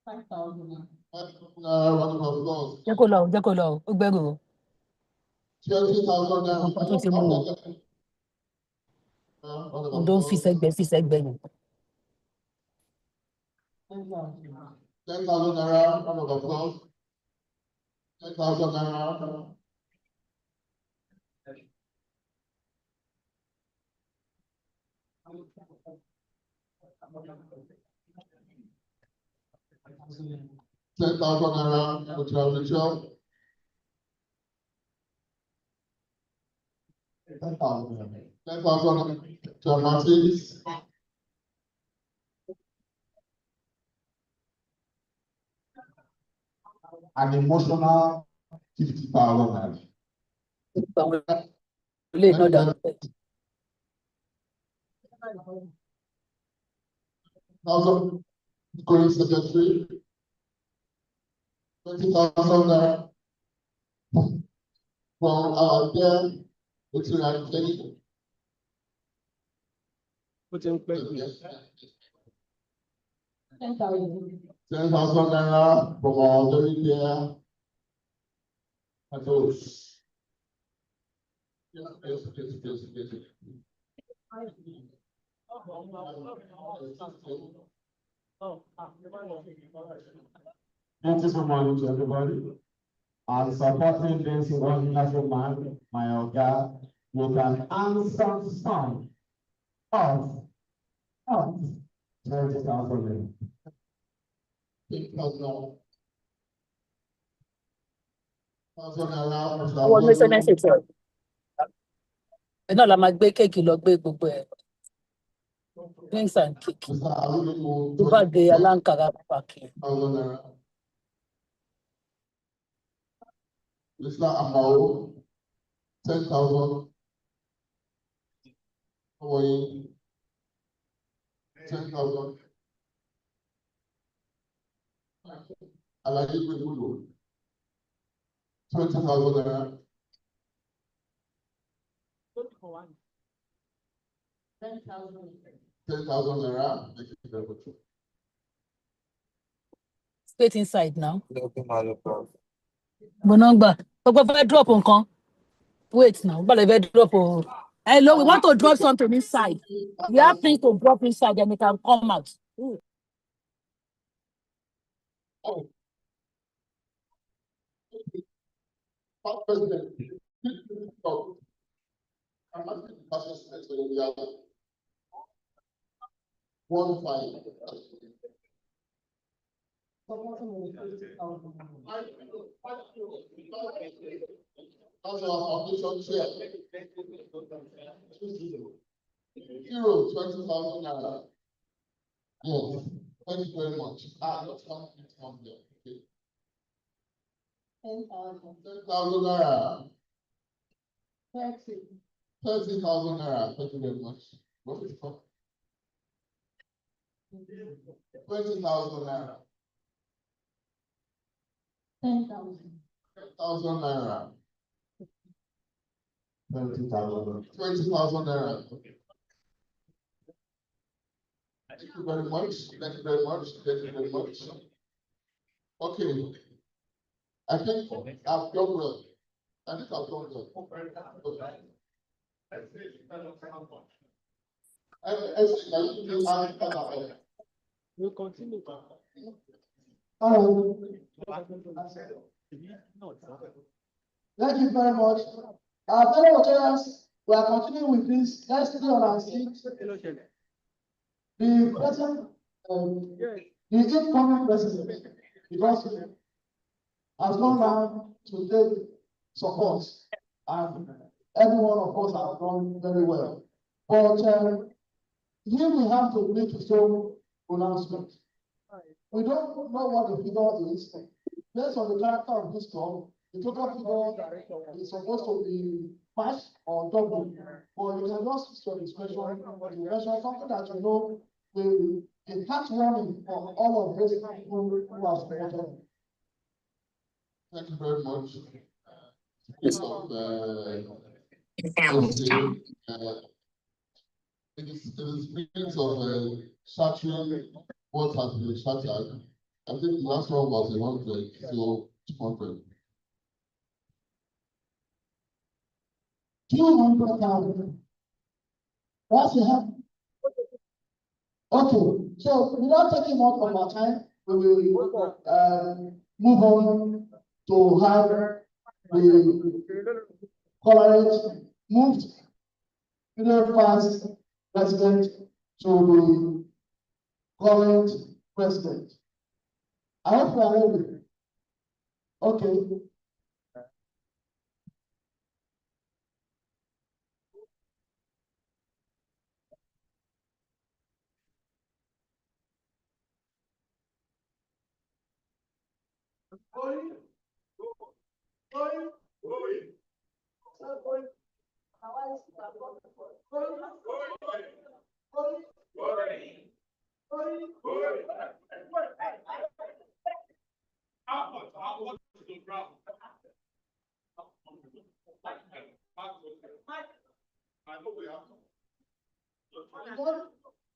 5,000. Round of applause. Jẹ́ kó lọ, jẹ́ kó lọ, ó gbẹ́rù o. 20,000 naira. Nǹkan tó ti mú o. Round of Odò ń fi applause. sẹ́gbẹ́ ni. 10,000 naira. Round of applause. 10,000 naira. 10,000 naira. Rachel. 10,000. 10,000 John Martins. An emotional 50,000 naira. Thousand going secretary. 20,000 naira. From our dear Victoria Jenny. 10,000 naira from our very dear Matos. Yes. Thank you so much to everybody. And supporting this wonderful man, my Oga, with an handsome sum of 20,000. Àwọn ọmọ ẹsẹ̀ ṣe tẹ̀. Ẹ náà la máa gbé kéèkì lọ gbé gbogbo ẹ̀. Drinks and cake. Tó bá dé aláǹkàrà pàkì. Mr. Amao, 10,000. How are you? 10,000. Alaji Gbegbulo, 20,000 naira. 10,000 naira. Thank you very much. Straight inside now. Bonongba. Gbogbo fẹ́ drop nǹkan. Wait now. Bọ́lá fẹ́ drop o. Hello, we want to drop something inside. We have things to drop inside and it can come out. Oh. I'm asking the person to the other. 1-5. As our foundation chair. Euro 20,000 naira. Yes, thank you very much. Let's come there. Okay. 10,000 naira. 30,000 naira. Thank you very much. What is it called? 20,000 naira. 10,000 naira. 20,000. 20,000 naira. Thank you very much. Thank you very much. Thank you very much. Okay. I think I've done well. I think I've done well. Okay. We'll continue. Thank you very much. Our fellow Nigerians, we are continuing with this. Let's stay on our seat. The president, the incoming president, because has gone down to take support, and every one of us have done very well. But here we have to make a strong pronouncement. We don't know what the figure is. Based on the character of this club, the total figure is supposed to be matched or double. But you can just use your discretion to measure something that you know will catch warning for all of those people who are supported. Thank you very much. In the spirit of shattering what has been shattered, I think the last one was 100, so 200. 200,000. That's it. Okay, so without taking much of our time, we will move on to have the college moved past president to the current president. I hope you are ready. Okay.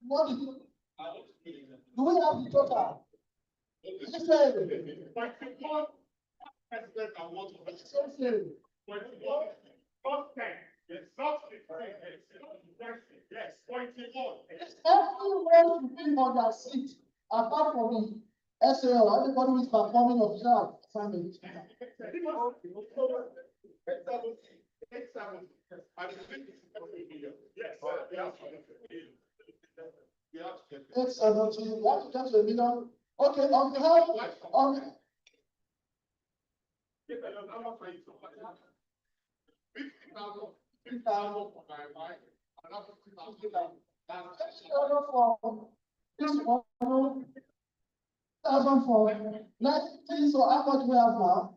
What do we have the total? Everyone should be on their seat, apart from the SAL, everybody who is performing official assignment. It's 17, we have to get to 1 million. Okay, on behalf of so how much we have now?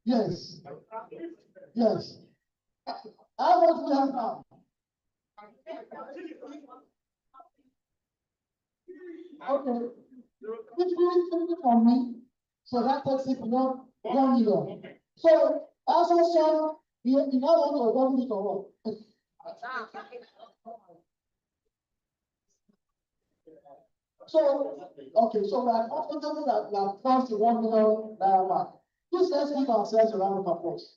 Yes. Yes. How much we have now? Okay. Which is from me. So that takes it beyond 1 million. So also, so you now want to 1 million or what? So, okay, so we are comfortable that we have crossed the 1 million naira mark. Please let's give ourselves a round of applause.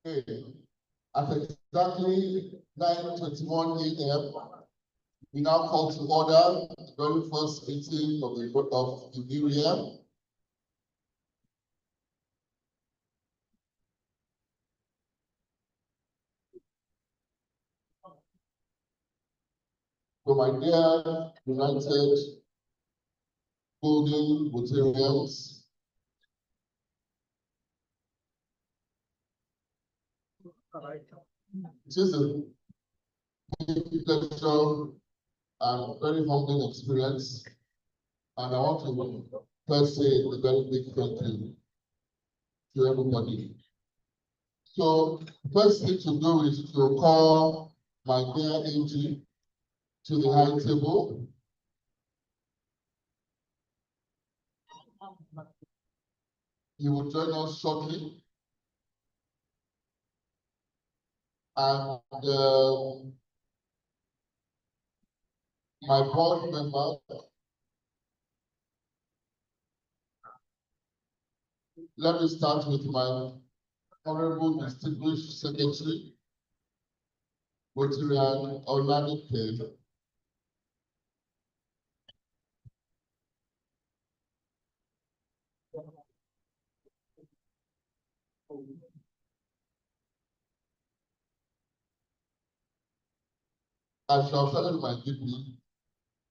Okay. At exactly 9:21 a.m., we now call to order the very first meeting of the new year. So my dear United Golden Rotarians, it is a big pleasure and very humbling experience, and I want to first say a very big thank you to everybody. So first thing to do is to call my dear AG to the high table. He will join us shortly. And my board member, let me start with my honorable distinguished secretary, Rotarian Olanike. I shall follow my VP.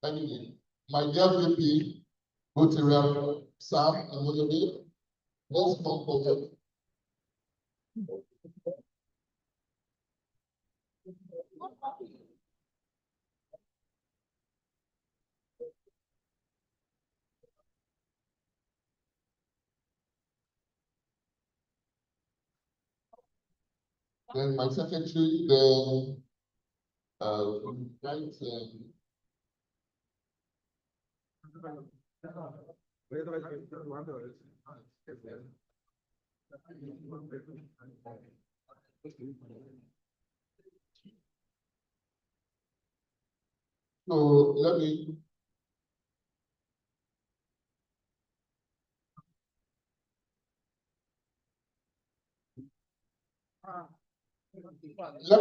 Anyway, my dear VP, Rotarian Sam Imolode, let's come forward. Then my secretary, then so let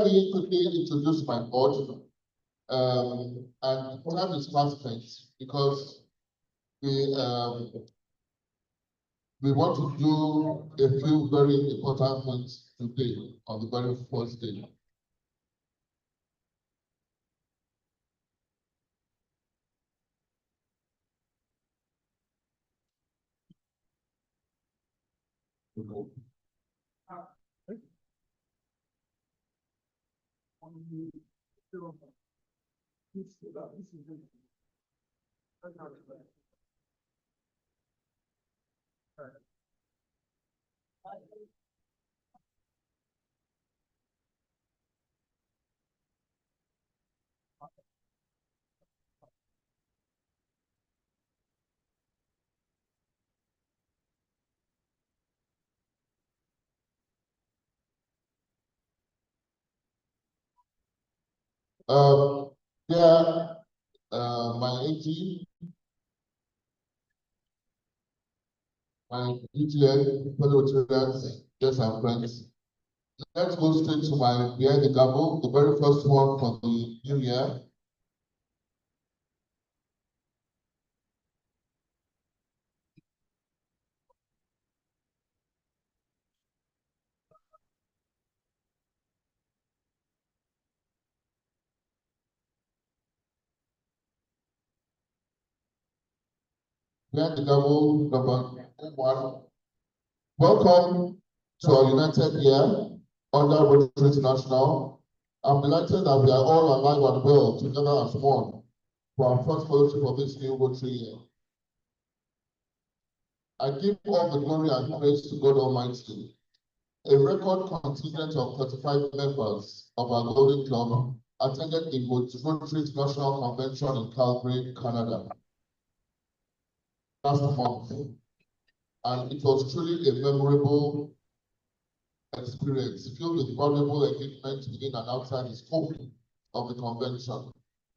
me quickly introduce my board. And time is fast spent because we want to do a few very important things today on the very first day. Yeah, my AG, my UGL, fellow Rotarians, yes, and friends. Let's go straight to my behind the gavel, the very first one for the new year. Behind the gavel, number 1. Welcome to our United Year under Rotary International. I'm delighted that we are all alive and well together as one for our first fellowship of this new Rotary year. I give all the glory and praise to God Almighty. A record contingent of 35 members of our Golden Club attended the Rotary National Convention in Calgary, Canada last month. And it was truly a memorable experience, filled with valuable engagement within and outside the scope of the convention.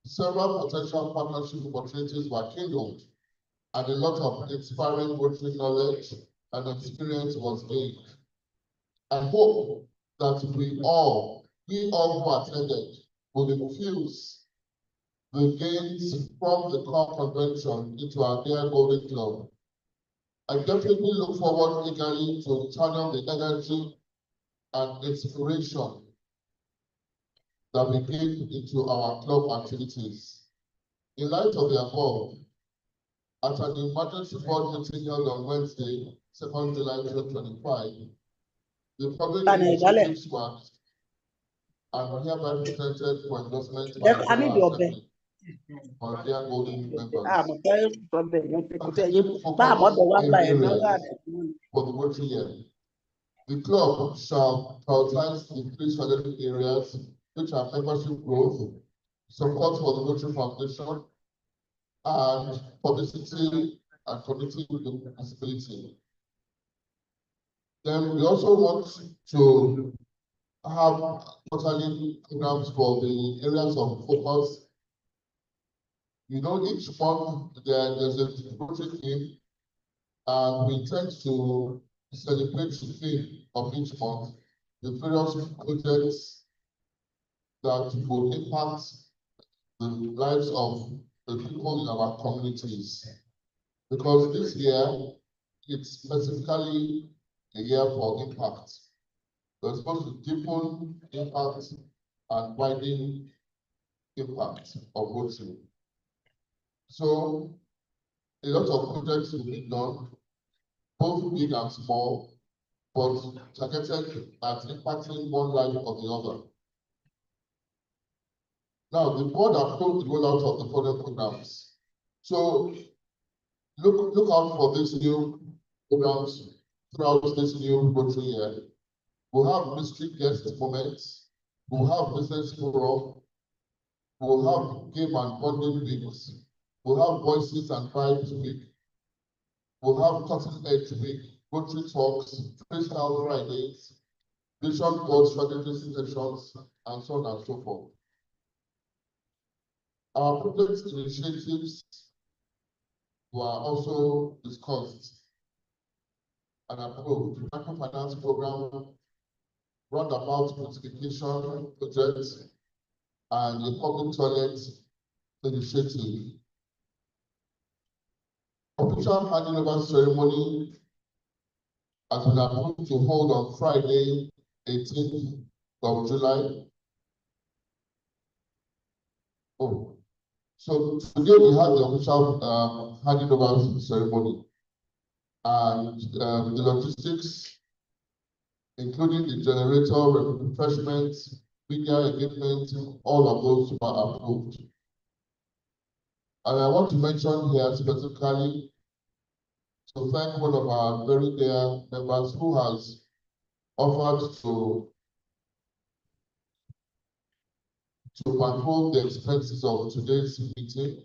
Several potential partnership opportunities were kindled, and a lot of inspiring Rotary knowledge and experience was gained. I hope that we all who attended will infuse the gains from the core convention into our dear Golden Club. I definitely look forward eagerly to channel the energy and inspiration that we give into our club activities. In light of the above, at an emergency board meeting held on Wednesday, 2nd July 2025, the public initiatives were and hereby presented for endorsement by the General Assembly for their Golden members. For the Rotary year. The club shall prioritize the three strategic areas, which are membership growth, support for the Rotary Foundation, and publicity and community visibility. Then we also want to have quarterly programs for the areas of focus. You know, each month there's a Rotary theme, and we intend to celebrate the theme of each month, the various projects that will impact the lives of the people in our communities. Because this year, it's specifically a year for impact. We're supposed to deepen impact and widen impact of Rotary. So a lot of projects will be done, both big and small, but targeted at impacting one life or the other. Now, the board approved the rollout of the further programs. So look out for these new programs throughout this new Rotary year. We'll have mystery guest moments, we'll have business forum, we'll have game and bonding weeks, we'll have voices and vibes week, we'll have cutting edge week, Rotary talks, freestyle Fridays, vision board strategy sessions, and so on and so forth. Our project initiatives were also discussed and approved. Microfinance program, roundabout beautification project, and the public toilet initiative. Official handing over ceremony has been approved to hold on Friday, 18th of July. Oh, so today we had the official handing over ceremony, and the logistics, including the generator, refreshments, media engagement, all of those were approved. And I want to mention here specifically to thank one of our very dear members who has offered to control the expenses of today's meeting.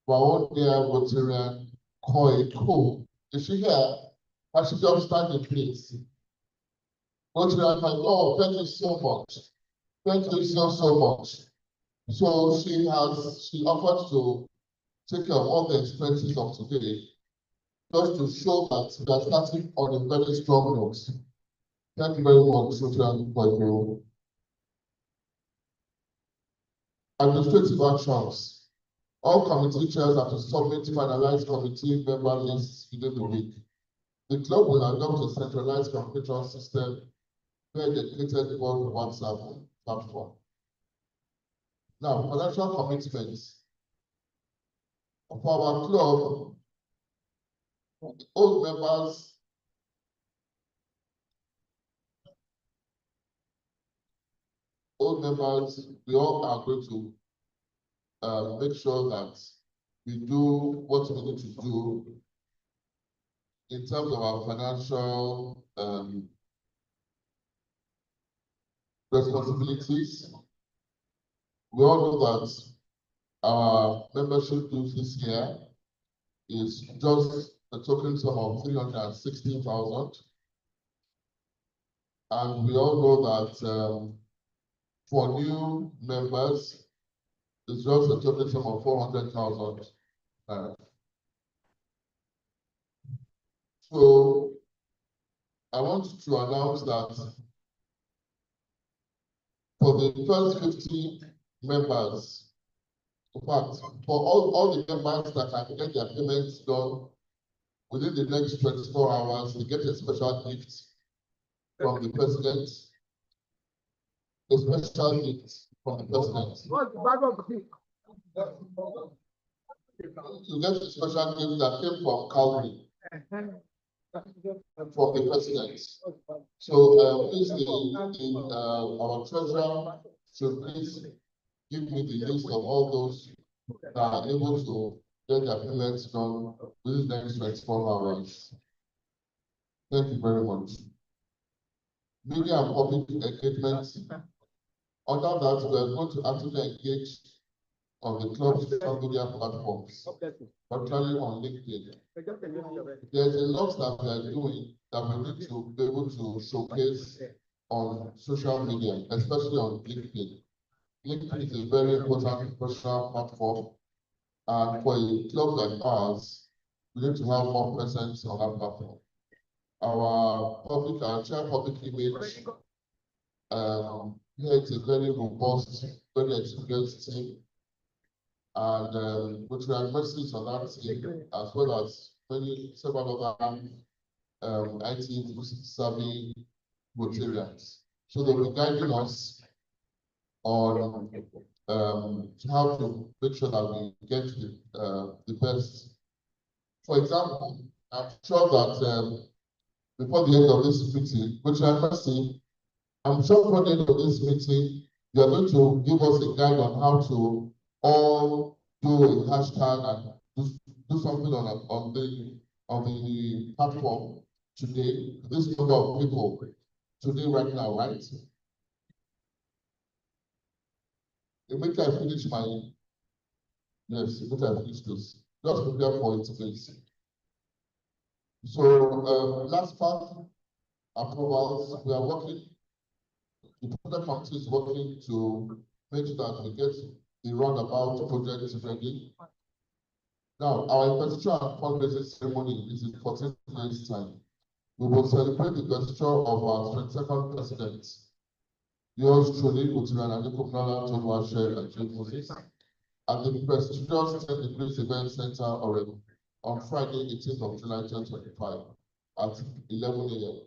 Our own dear Rotarian Koi Ko. Is she here? I should just stand in place. Rotarian, oh, thank you so much. Thank you so much. So she offered to take care of all the expenses of today, just to show that we are starting on a very strong note. Thank you very much, Rotarian Koi Ko. Administrative actions. All committee chairs are to submit finalized committee member lists within the week. The club will adopt a centralized communication system where dedicated board WhatsApp platform. Now, financial commitments. For our club, old members we all are going to make sure that we do what we need to do in terms of our financial responsibilities. We all know that our membership dues this year is just a token sum of 316,000. And we all know that for new members, it's just a total sum of 400,000. So I want to announce that for the first 50 members, in fact, for all the members that can get their payments done within the next 24 hours, they get a special gift from the president. A special gift from the president. You get a special gift that came from Calgary. From the president. So please, our treasurer should please give me the list of all those that are able to get their payments done within the next 24 hours. Thank you very much. Media and public engagement. Under that, we are going to actively engage on the club's social media platforms, particularly on LinkedIn. There's a lot that we are doing that we need to be able to showcase on social media, especially on LinkedIn. LinkedIn is a very important personal platform, and for a club like ours, we need to have more presence on that platform. Our public image, here it's a very robust, very experienced team. And we try messages on that team, as well as several other IT savvy Rotarians. So they will guiding us on how to make sure that we get the best. For example, I'm sure that before the end of this meeting, which I'm sure before the end of this meeting, you are going to give us a guide on how to all do a hashtag and do something on the platform today. This number of people today right now, right? Immediately I finish immediately I finish this. Just prepare for it, please. So last part, approvals. We are working. The project committee is working to make sure that we get the roundabout project is ready. Now, our investiture and fundraising ceremony is in 14 days' time. We will celebrate the investiture of our 22nd president, yours truly, Utiran Adekunle Toluwase and Jane Moses, at the prestigious 10 Degrees Event Center already on Friday, 18th of July 2025 at 11 a.m.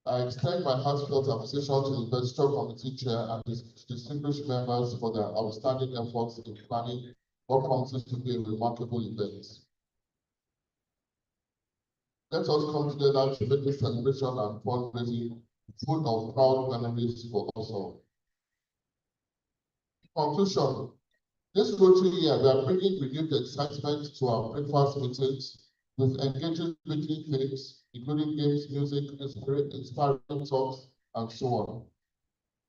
I extend my heartfelt appreciation to the investiture committee chair and his distinguished members for their outstanding efforts in planning what promises to be a remarkable event. Let us come together to make this celebration and fundraising full of proud memories for us all. Conclusion. This Rotary year, we are bringing renewed excitement to our breakfast meetings with engaging weekly themes, including games, music, inspiring talks, and so on.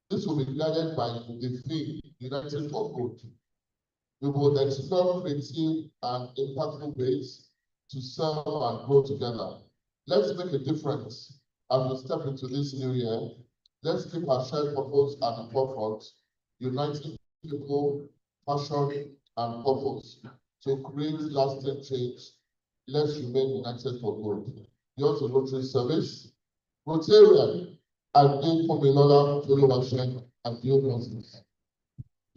This will be guided by the theme, United for Good. We will explore creative and impactful ways to serve and grow together. Let's make a difference as we step into this new year. Let's keep our shared purpose at the forefront, uniting people, passion, and purpose to create lasting change. Let's remain united for good. Yours is Rotary Service, Rotarian, and Dave Pomilola, Toluwase, and Bill Moses.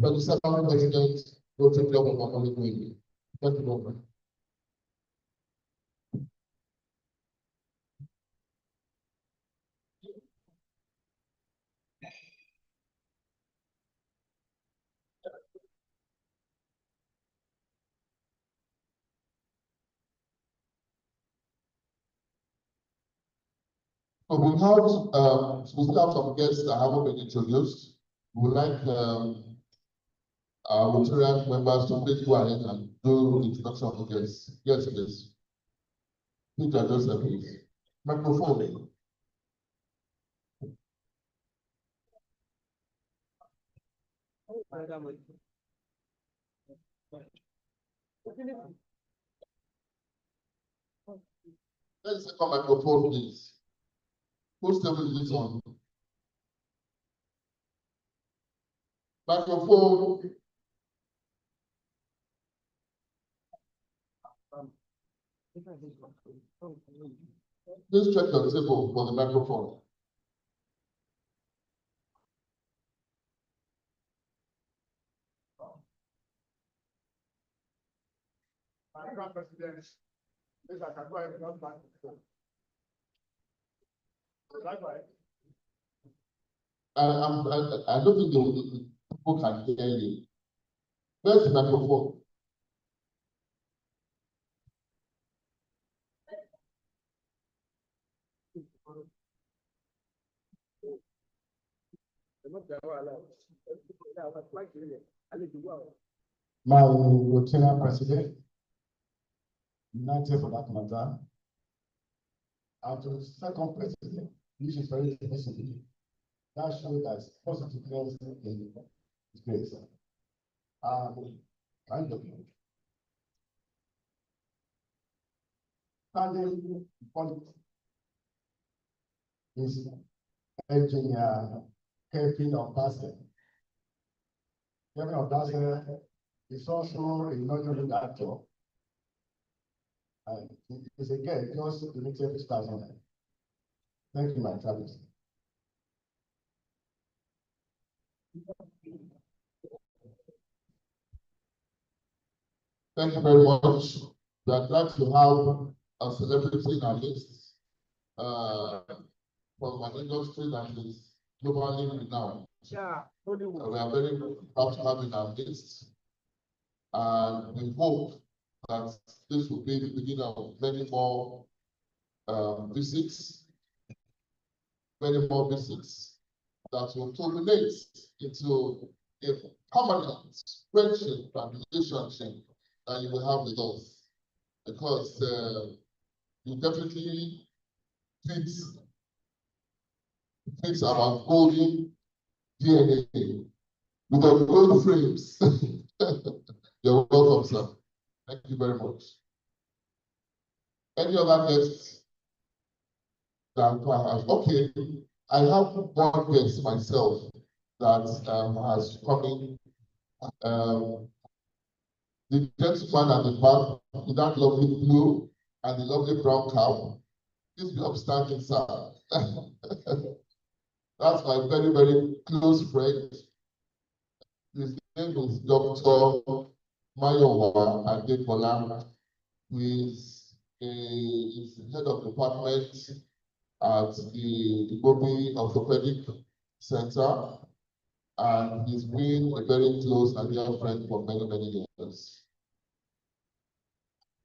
22nd President, Rotary Club of Akoli. Thank you very much. So we still have some guests that haven't been introduced. We would like our Rotarian members to please go ahead and do the introduction of the guests. Yes, please. Peter Joseph, please. Microphone. Let's take a microphone, please. Who's table is this on? Microphone. Please check your table for the microphone. President, please, I can go ahead and not back. Likewise. I don't think the people can hear you. Where's the microphone? My Lieutenant President, United for that matter, and to the second president, which is very specific. That shows that positiveness in his grace. Kind of. Standing politics is engineer Kevin Obasse. Kevin Obasse is also a notable actor. And it's again just limited to 2009. Thank you, my colleagues. Thank you very much. We are glad to have a celebrity in our midst from an industry that is globally renowned. Yeah. We are very proud to have in our midst. And we hope that this will be the beginning of many more visits that will culminate into a permanent friendship and relationship that you will have with us. Because you definitely fits our golden DNA with the gold frames. You're welcome, sir. Thank you very much. Any other guests that has? Okay, I have one guest myself that has come in. The gentleman at the back with that lovely blue and the lovely brown cap. Please be upstanding, sir. That's my very, very close friend. His name is Dr. Mayowa Adekola, who is head of department at the Ibobi Orthopedic Center, and he's been a very close and dear friend for many, many years.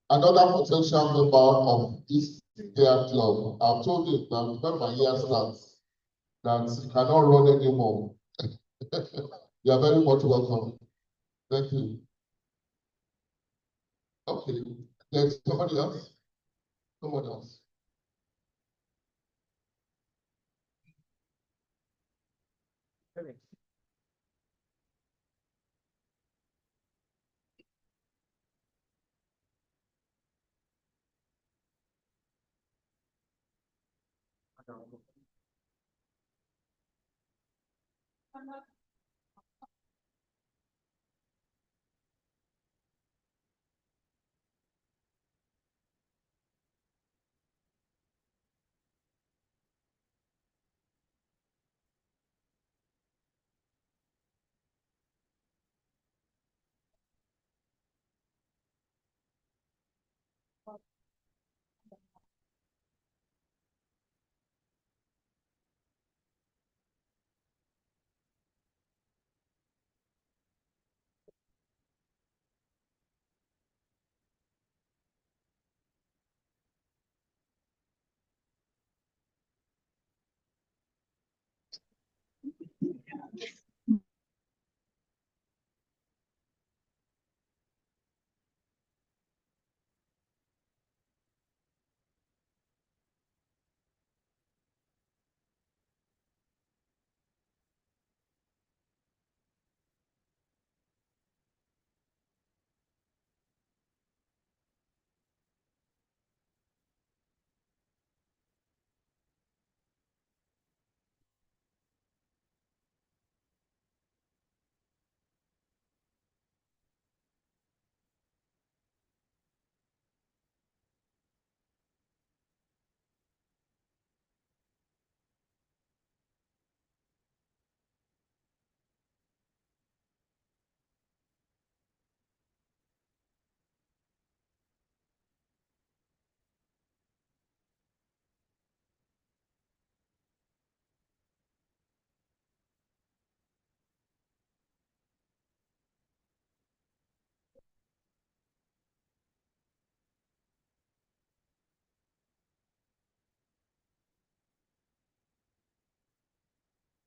Another potential member of this year club, I've told you that when my year starts, that he cannot run anymore. You are very much welcome. Thank you. Okay, there's somebody else? Someone else.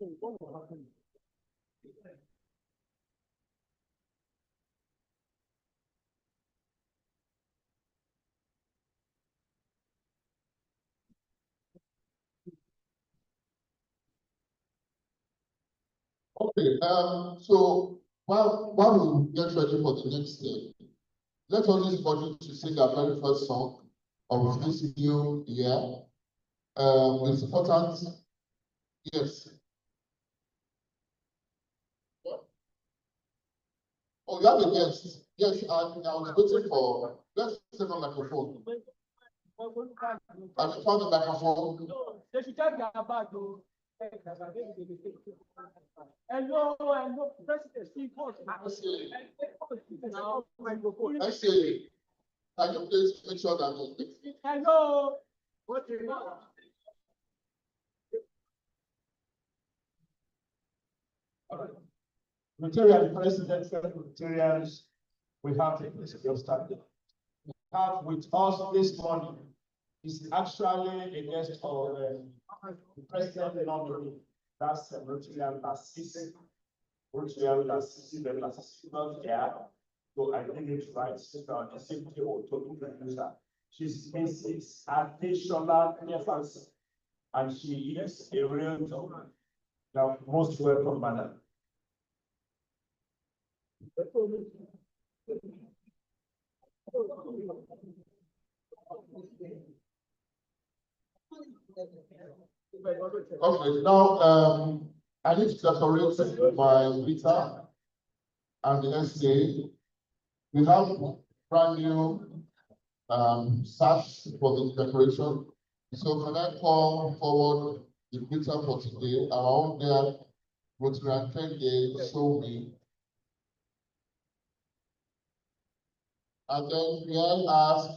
Okay, so while we get ready for the next day, let all this body to sing our very first song of this new year. It's important. Yes. Oh, you have a guest. Yes, I was waiting for. Let's take on microphone. Have you found the microphone? They should check their bag, though. Hello, President. I say, can you please make sure that Hello. All right. Rotarian President, Rotarians, we have with us this morning is actually a guest of the President nominee. That's Rotarian Lasisi. Rotarian Lasisi, the Lasisi not here. So I think it's right. The safety or to introduce her. She's Mrs. Adeshola Nefas, and she is a real now most welcome, madam. Okay, now I need to decorate my Vita and the SCA. We have brand new sash for the decoration. So can I call forward the Vita for today? Our own dear Rotarian Kenge show me. And then we ask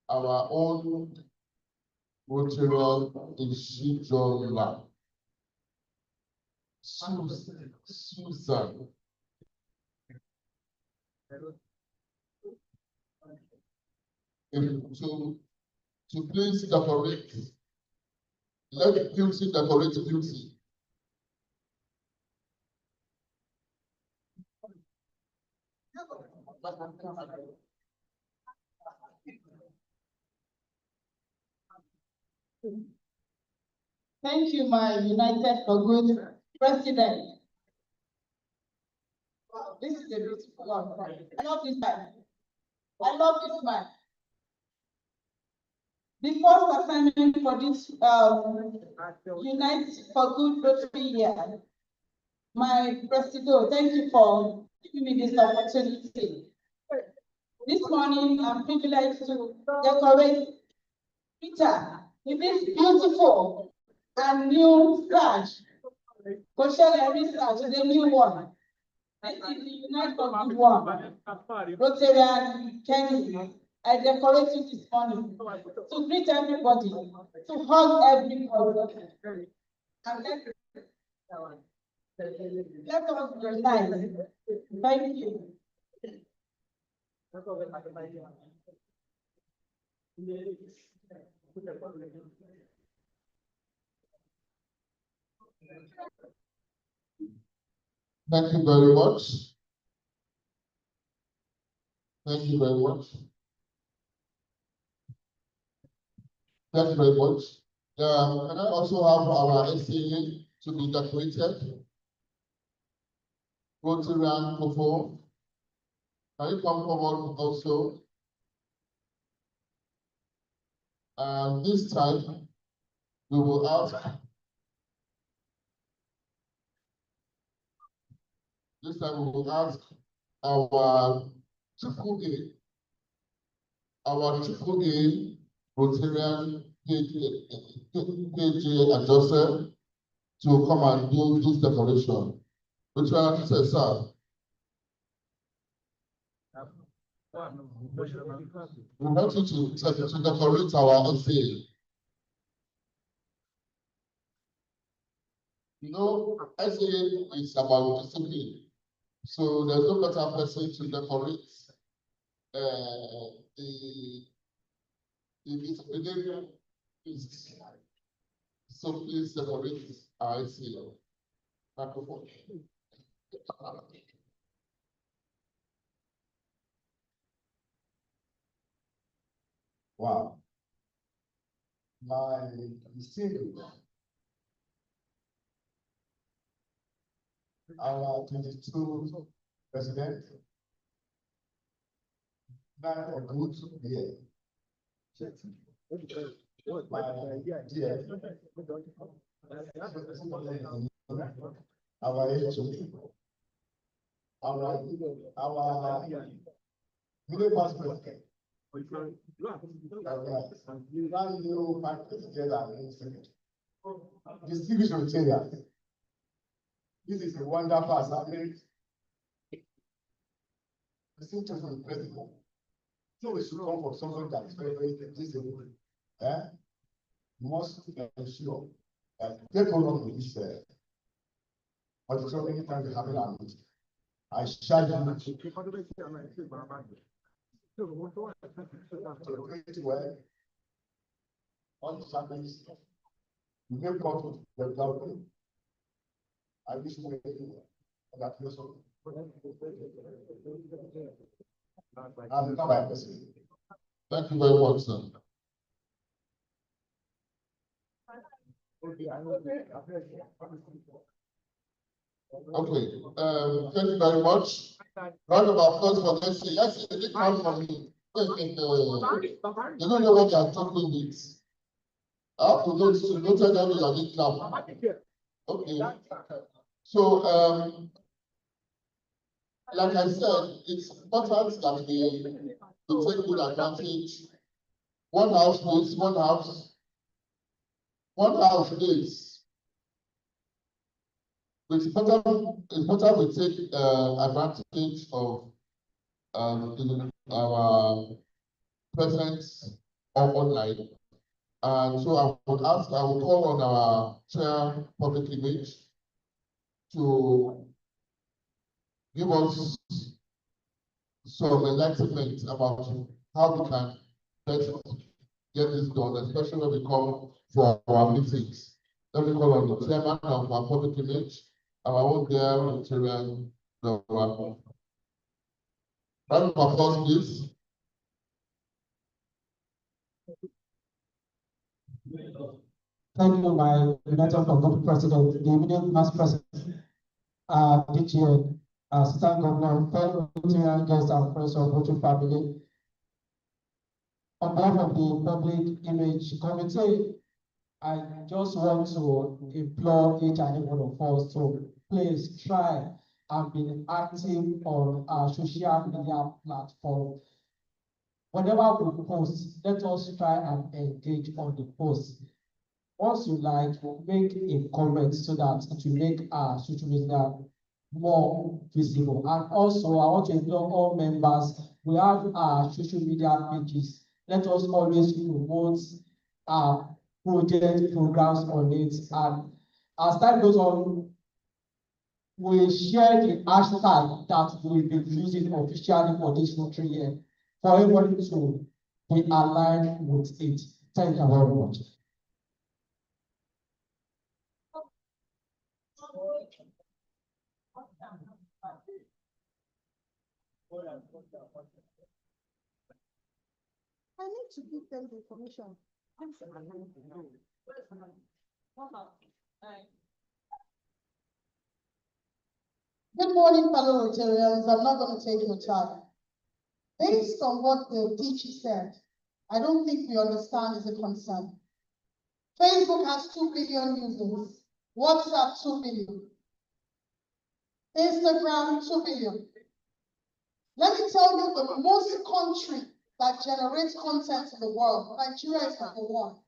our own Rotarian Ishijola, Susan. To please decorate. Let the beauty decorate the beauty. Thank you, my United for Good President. Wow, this is a beautiful one. I love this man. I love this man. The first assignment for this Unite for Good Rotary year. My Presido, thank you for giving me this opportunity. This morning, I'm privileged to decorate Peter with this beautiful and new sash. Koshele sash is a new one. This is the Unite for Good one. Rotarian Kenny. I decorated this morning to greet everybody, to hug everybody. And let us be nice. Thank you. Thank you very much. Thank you very much. Thank you very much. Can I also have our SCA to be decorated? Rotarian Kofo. Can you come forward also? And this time, we will ask. This time we will ask our AAA Rotarian KJ adjuster to come and do this decoration. Which one says, sir? We want you to decorate our SA. You know, SA is about discipline. So there's no better person to decorate the disciplinary So please separate our IC microphone. Wow. My distinguished, our 22 president, not a good year. My dear, our age, our middle class president. You practice together. Distinguished Rotarians. This is a wonderful assembly. Listen to the president. So we should come for something that is very visible. Must ensure that take on with this but so many times happen at meeting. I shall do well on Sundays. You make contact with the government. I wish you that person. Thank you very much, sir. Okay, thank you very much. Round of applause for this. Yes, it did come from me. You don't know what I'm talking with. I have to go to tell them that I did clap. Okay. So, like I said, it's important that we take good advantage. One house needs one house needs. It's important we take advantage of our presence online. And so I would call on our chair public image to give us some enlightenment about how we can best get this done, especially when we come for our meetings. Let me call on the chairman of our public image, our own dear Rotarian. Round of applause, please. Thank you, my United Congress President, the immediate past president, DGN, Assistant Governor, fellow Rotarian guests and friends of Rotary family. On behalf of the public image committee, I just want to implore each and every one of us to please try and be active on our social media platform. Whenever we post, let us try and engage on the post. Once you like, make a comment so that it will make our social media more visible. And also, I want to implore all members, we have our social media pages. Let us always promote our project programs on it. And as time goes on, we share the hashtag that we'll be using officially for this Rotary year for everybody to be aligned with it. Thank you very much. I need to give them the information. Good morning, fellow Rotarians. I'm not going to take your time. Based on what the teacher said, I don't think we understand is a concern. Facebook has 2 billion users, WhatsApp 2 billion, Instagram 2 billion. Let me tell you, the most country that generates content in the world, Nigeria is #1.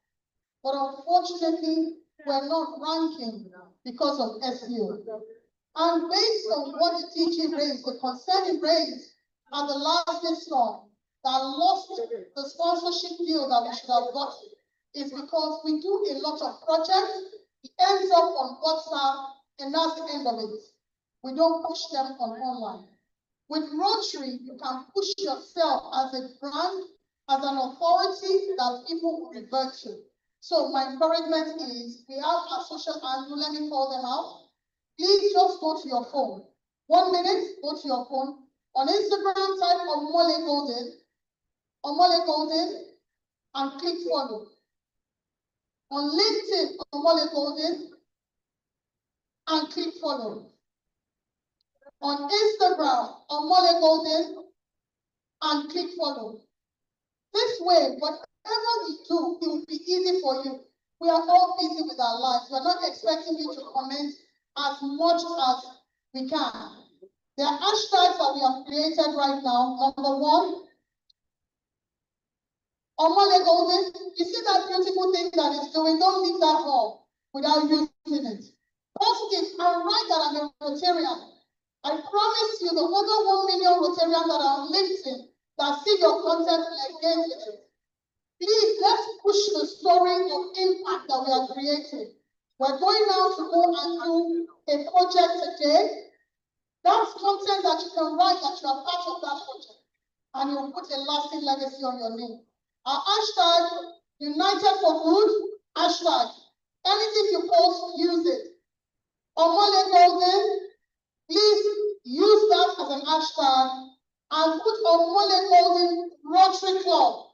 But unfortunately, we're not ranking because of SEO. And based on what the teacher raised, the concern he raised at the last song that lost the sponsorship deal that we should have gotten is because we do a lot of projects, it ends up on WhatsApp, and that's the end of it. We don't push them on online. With Rotary, you can push yourself as a brand, as an authority that people will revert to. So my encouragement is, we have our social handle, let me call them out. Please just go to your phone. 1 minute, go to your phone. On Instagram, type Omole Golden, and click follow. On LinkedIn, Omole Golden, and click follow. On Instagram, Omole Golden, and click follow. This way, whatever we do, it will be easy for you. We are all busy with our lives. We are not expecting you to comment as much as we can. There are hashtags that we have created right now. Number 1, Omole Golden. You see that beautiful thing that it's doing? Don't leave that home without using it. Post it and write that I'm a Rotarian. I promise you, the over 1 million Rotarians that are on LinkedIn that see your content will engage with it. Please, let's push the story of impact that we are creating. We're going now to go and do a project today. That's content that you can write that you are part of that project, and you'll put a lasting legacy on your name. Our hashtag, United for Good, hashtag. Anything you post, use it. Omole Golden, please use that as an hashtag and put Omole Golden Rotary Club.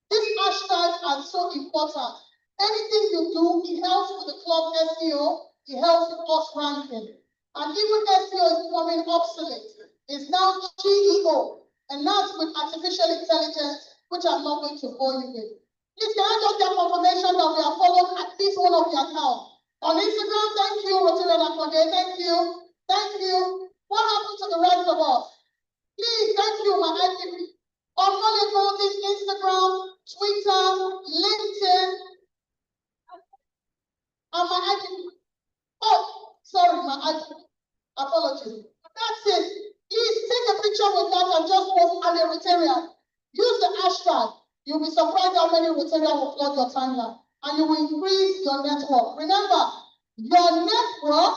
These hashtags are so important. Anything you do, it helps with the club SEO, it helps with us ranking. And even SEO is becoming obsolete. It's now GEO, and that's with artificial intelligence, which I'm not going to bore you with. Please, can I just get confirmation that we are followed at least one of the accounts? On Instagram, thank you, Rotarian Akode, thank you, thank you. What happened to the rest of us? Please, thank you, my IPP. Omole Golden, Instagram, Twitter, LinkedIn, and my IPP. Oh, sorry, my IPP. Apologies. That's it. Please take a picture with that and just post I'm a Rotarian. Use the hashtag. You'll be surprised how many Rotarians will flood your timeline, and you will increase your network. Remember, your network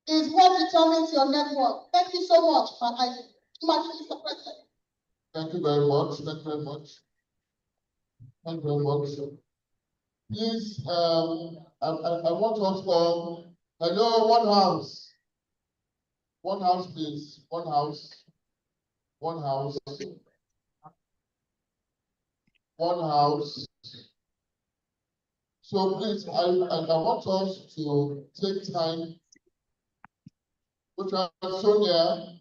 is what determines your network. Thank you so much, Mr. President. Thank you very much. Thank you very much. Thank you very much. Please, I want us to hello, one house. One house, please. One house. One house. One house. So please, I want us to take time. Which are Sonia,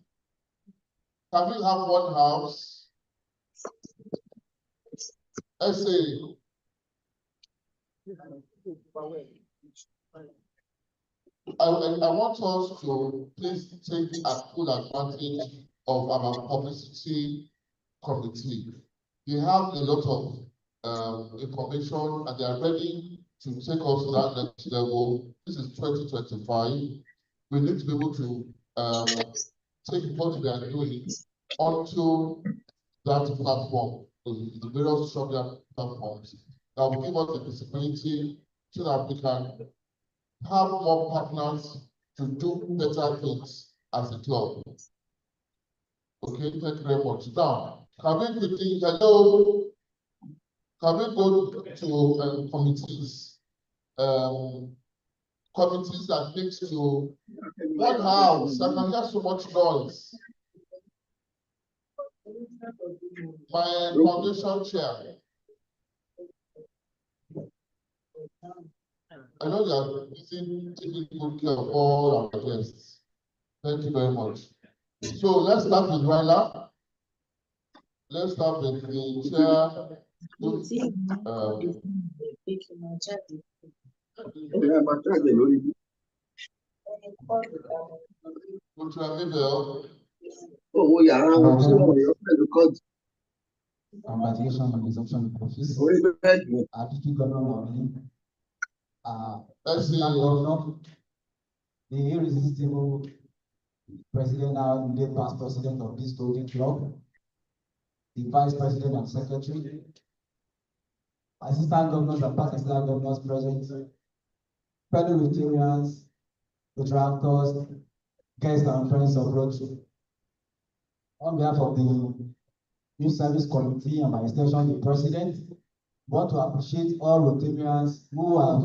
can we have one house? SA. I want us to please take full advantage of our publicity committee. They have a lot of information and they are ready to take us to that next level. This is 2025. We need to be able to take what we are doing onto that platform, the various social platforms that will give us the visibility so that we can have more partners to do better things as a club. Okay, thank you very much. Now, can we quickly, hello, can we go to committees? Committees that needs to one house. I can hear so much noise. My foundation chair. I know you are busy taking good care of all our guests. Thank you very much. So let's start with Ryla. Let's start with the chair. Congratulations on the resumption of office. Deputy Governor Governor, the irresistible president now, the past president of this voting club, the vice president and secretary, assistant governors and past assistant governors present, fellow Rotarians, the directors, guests and friends of Rotary. On behalf of the Youth Service Committee and by extension the president, want to appreciate all Rotarians who have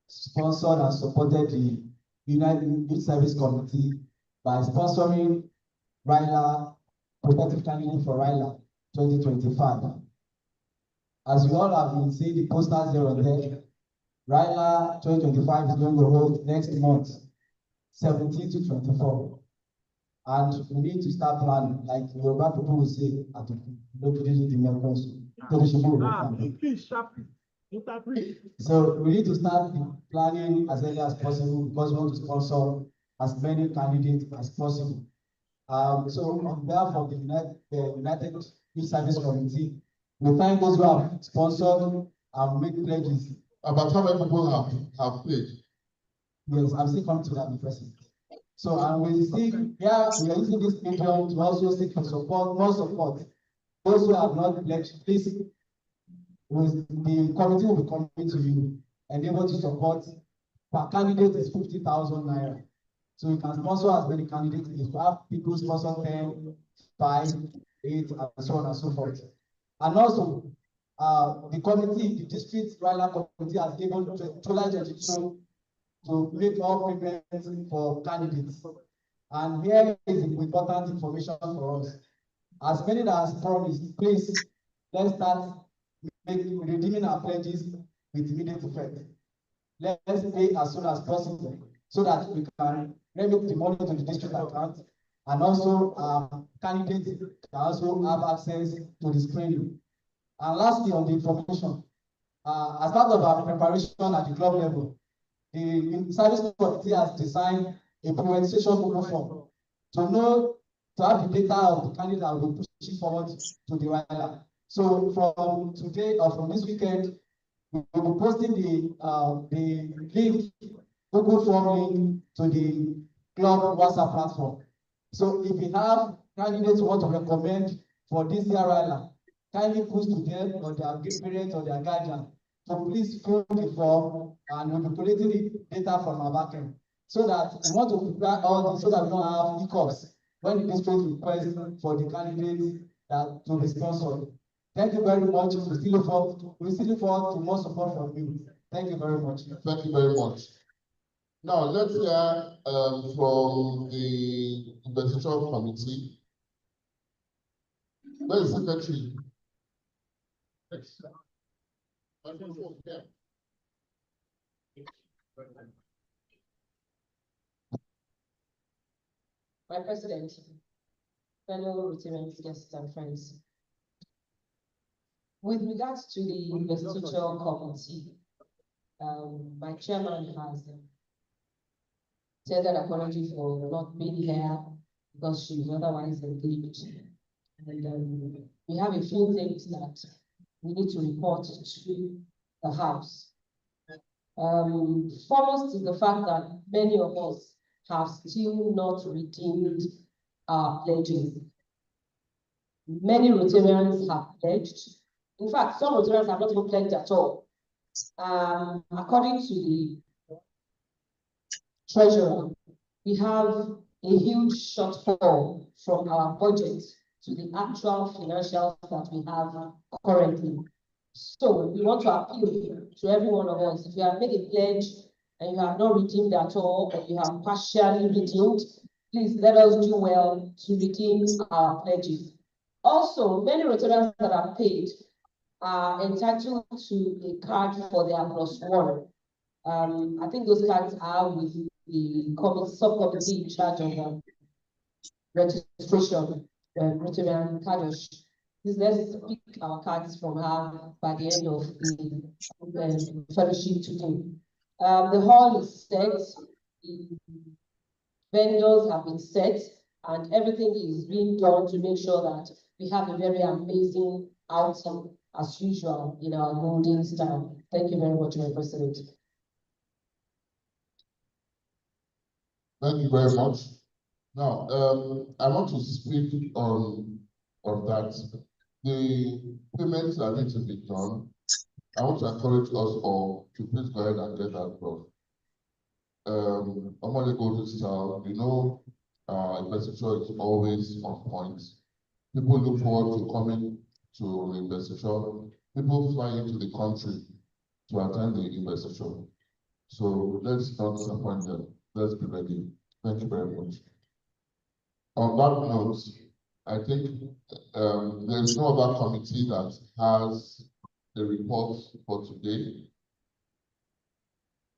sponsored and supported the United Youth Service Committee by sponsoring Raila, protective candidate for Raila 2025. As you all have been seeing the posters there on there, Raila 2025 is going to hold next month, 17 to 24. And we need to start planning, like Yoruba people will say, at the so we need to start planning as early as possible because we want to sponsor as many candidates as possible. So on behalf of the United Youth Service Committee, we thank those who have sponsored and made pledges. About how many people have pledged? Yes, I'm still coming to that, Mr. President. So, and we see, yeah, we are using this medium to also seek for support, more support. Those who have not pledged, please, with the committee will be coming to you and able to support. Per candidate is 50,000 naira. So you can sponsor as many candidates. If you have people sponsor 10, 5, 8, and so on and so forth. And also, the committee, the district Raila committee has given July 22 to make all payments for candidates. And here is important information for us. As many that has promised, please, let's start redeeming our pledges with immediate effect. Let's pay as soon as possible so that we can remit the money to the district account, and also candidates can also have access to the screening. And lastly, on the information, as part of our preparation at the club level, the service committee has designed a pre-registration Google form to have the data of the candidate that will be pushing forward to the Raila. So from today or from this weekend, we will be posting the link, Google form link to the club WhatsApp platform. So if you have candidates who want to recommend for this year Raila, kindly push to them or their parents or their guardian. So please fill the form and we'll be collecting the data from our backend. So that we want to prepare all this so that we don't have hiccups when the district requests for the candidates that to be sponsored. Thank you very much. We still look forward to more support from you. Thank you very much. Thank you very much. Now let's hear from the investiture committee. Where is the secretary? My President, fellow Rotarians, guests, and friends. With regards to the investiture committee, my chairman has tendered apology for not being here because she was otherwise engaged. And we have a few things that we need to report to the House. Foremost is the fact that many of us have still not redeemed our pledges. Many Rotarians have pledged. In fact, some Rotarians have not even pledged at all. According to the Treasurer, we have a huge shortfall from our budget to the actual financials that we have currently. So we want to appeal to every one of us. If you have made a pledge and you have not redeemed at all, or you have partially redeemed, please let us do well to redeem our pledges. Also, many Rotarians that are paid are entitled to a card for their +1. I think those cards are with the subcommittee in charge of registration, Rotarian Kadosh. Please let's pick our cards from her by the end of the fellowship today. The hall is set, the vendors have been set, and everything is being done to make sure that we have a very amazing outing as usual in our golden style. Thank you very much, my President. Thank you very much. Now, I want to speak on that. The payments that need to be done, I want to encourage us all to please go ahead and get that done. I'm going to go to style. You know, investiture is always on point. People look forward to coming to the investiture. people fly into the country to attend the investor show. So let's not disappoint them. Let's be ready. Thank you very much. On that note, I think there's no other committee that has a report for today,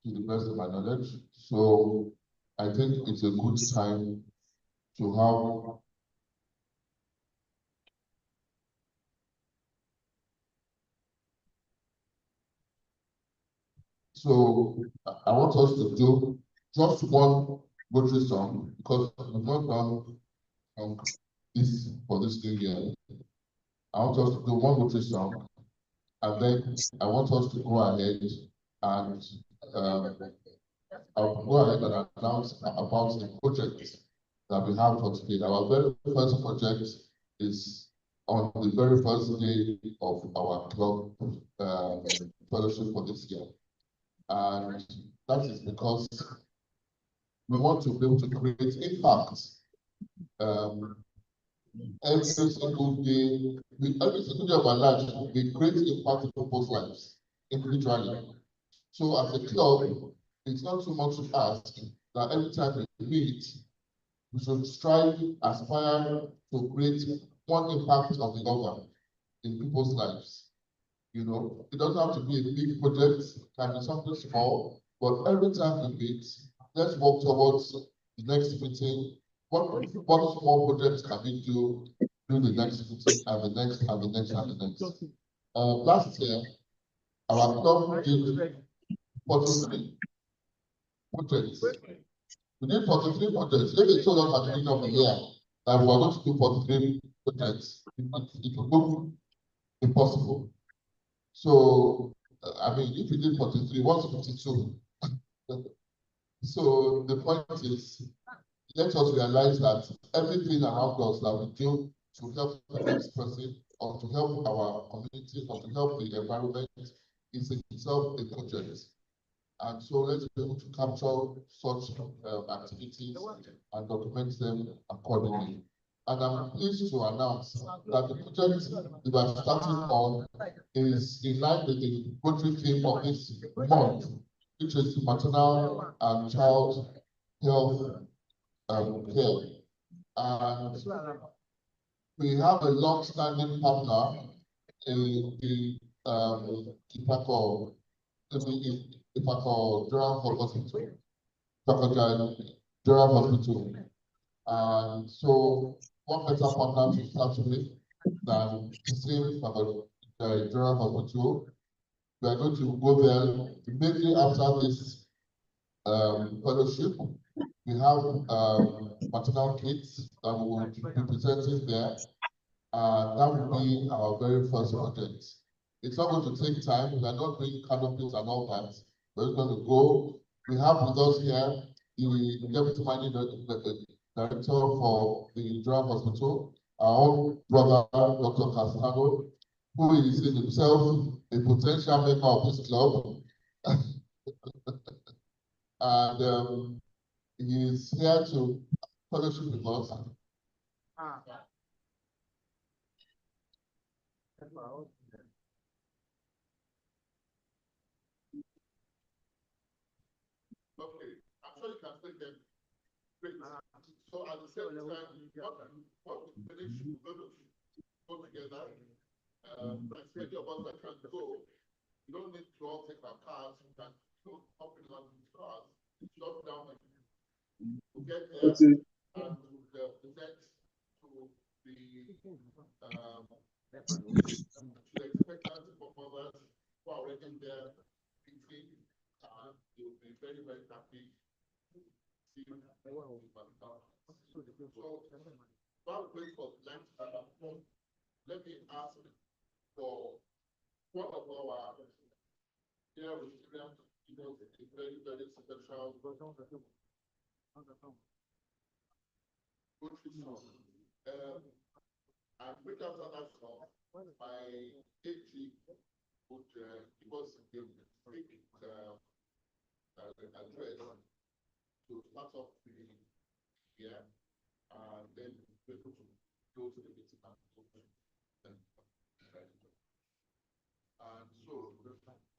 to the best of my knowledge. So I think it's a good time to have so I want us to do just one Rotary song because we've not done this for this new year. I want us to do one Rotary song, and then I want us to go ahead and I'll go ahead and announce about the project that we have for today. Our very first project is on the very first day of our club fellowship for this year. And that is because we want to be able to create impact every single day. Every single day of our lives, we create impact in people's lives individually. So as a club, it's not too much to ask that every time we meet, we should strive, aspire to create one impact of the other in people's lives. You know, it doesn't have to be a big project, it can be something small, but every time we meet, let's work towards the next meeting. What small projects can we do the next meeting and the next and the next and the next? Last year, our club did 43 projects. We did 43 projects. If they told us at the beginning of the year that we were going to do 43 projects, it would look impossible. So, I mean, if we did 43, what's 52? So the point is, let us realize that everything around us that we do to help the next person or to help our community or to help the environment is itself a project. And so let's be able to capture such activities and document them accordingly. And I'm pleased to announce that the project we are starting on is in line with the Rotary theme of this month, which is maternal and child health care. And we have a long-standing partner in the Ipako General Hospital. And so, what better partner to start with than the same General Hospital? We are going to go there immediately after this fellowship. We have maternal kits that we will be presenting there. That will be our very first project. It's not going to take time. We are not doing canopies and all that. We're going to go. We have with us here the Deputy Managing Director for the General Hospital, our own brother, Dr. Castano, who is in himself a potential member of this club. And he is here to fellowship with us. Okay, I'm sure you can take them. Great. So at the same time, what we finish, we're going to go together. Like many of us that can go, you don't need to all take our cars. You can go up in one of these cars, shut down to get there and to present to the expectant of others who are already there meeting, and you'll be very, very happy to see you. So, while we wait for the next let me ask for one of our dear Rotarians, you know, a very, very special Rotary song. And right after that song, my AG would give us a quick address to start off the year, and then be able to go to the meeting and And so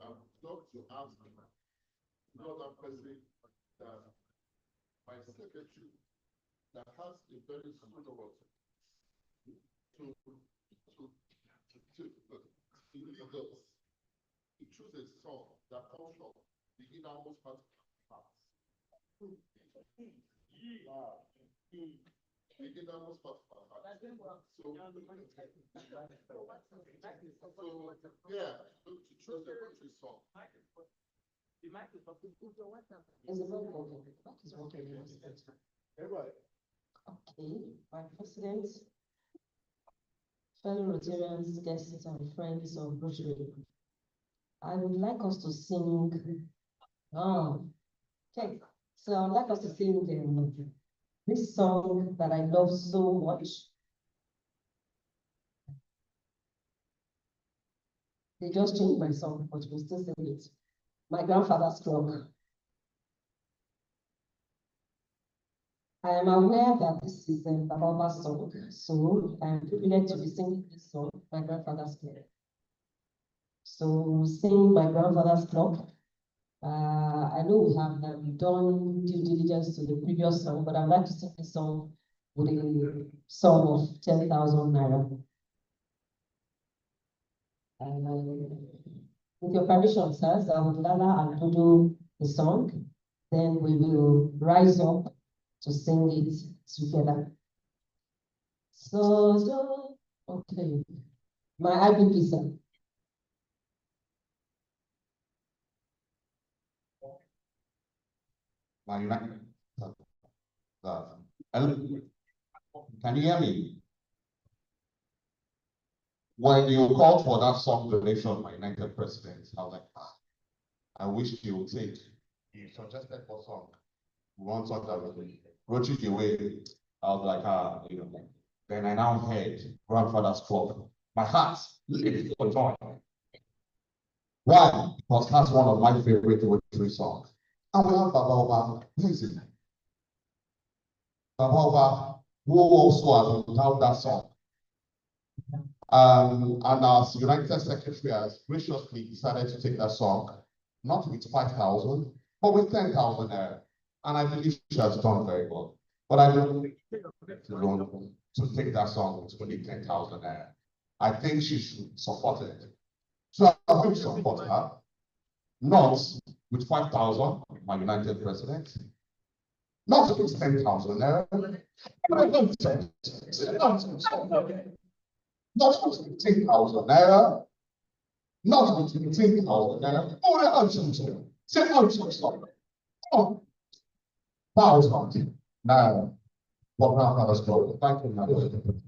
I've got to ask another person that my secretary that has a very good word to lead us to choose a song that comes from the innermost part of our hearts. The innermost part of our hearts. So yeah, to choose a country song. Okay, my president, fellow Rotarians, guests, and friends of Rotary, I would like us to sing. Okay, so I'd like us to sing this song that I love so much. They just changed my song, but we'll still sing it. My Grandfather's Clock. I am aware that this is a Baba song, so I'm privileged to be singing this song, My Grandfather's Clock. So sing My Grandfather's Clock. I know we have done due diligence to the previous song, but I'd like to sing this song with a sum of 10,000 naira. With your permission, sirs, I would Lala and Dodo the song, then we will rise up to sing it together. So, okay. My IBP, sir. Can you hear me? When you called for that song donation, my United President, I was like, I wish you would take. You suggested for song. We want something that would rotate the way. I was like, you know. Then I now heard Grandfather's Clock. My heart leaped for joy. Why? Because that's one of my favorite Rotary songs. And we have Baba Oba. Listen. Baba Oba, who also has without that song. And as United Secretary has graciously decided to take that song, not with 5,000, but with 10,000 naira. And I believe she has done very well. But I don't think to take that song with only 10,000 naira. I think she should support it. So I will support her, not with 5,000, my United President, not with 10,000 naira. Not with 10,000 naira. Not with 15,000 naira. Oh, 1,000 naira. For Grandfather's Clock. Thank you, Madam.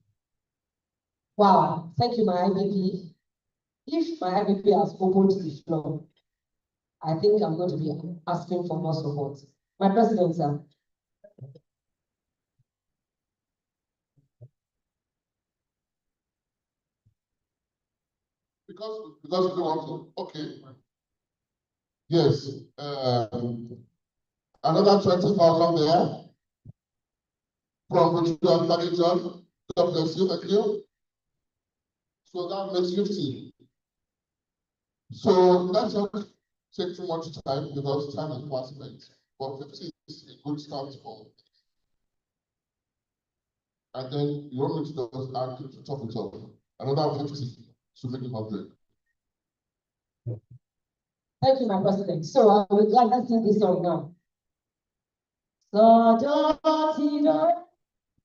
Wow, thank you, my IBP. If my IBP has opened the floor, I think I'm going to be asking for more support. My president, sir. Because we don't want to, okay. Yes, another 20,000 there. From the John, God bless you, thank you. So that makes 50. So let's not take too much time because time is fast spent. But 50 is a good start for. And then you want me to just add to top it up. Another 50 to make it public. Thank you, my president. So I would like to sing this song now. So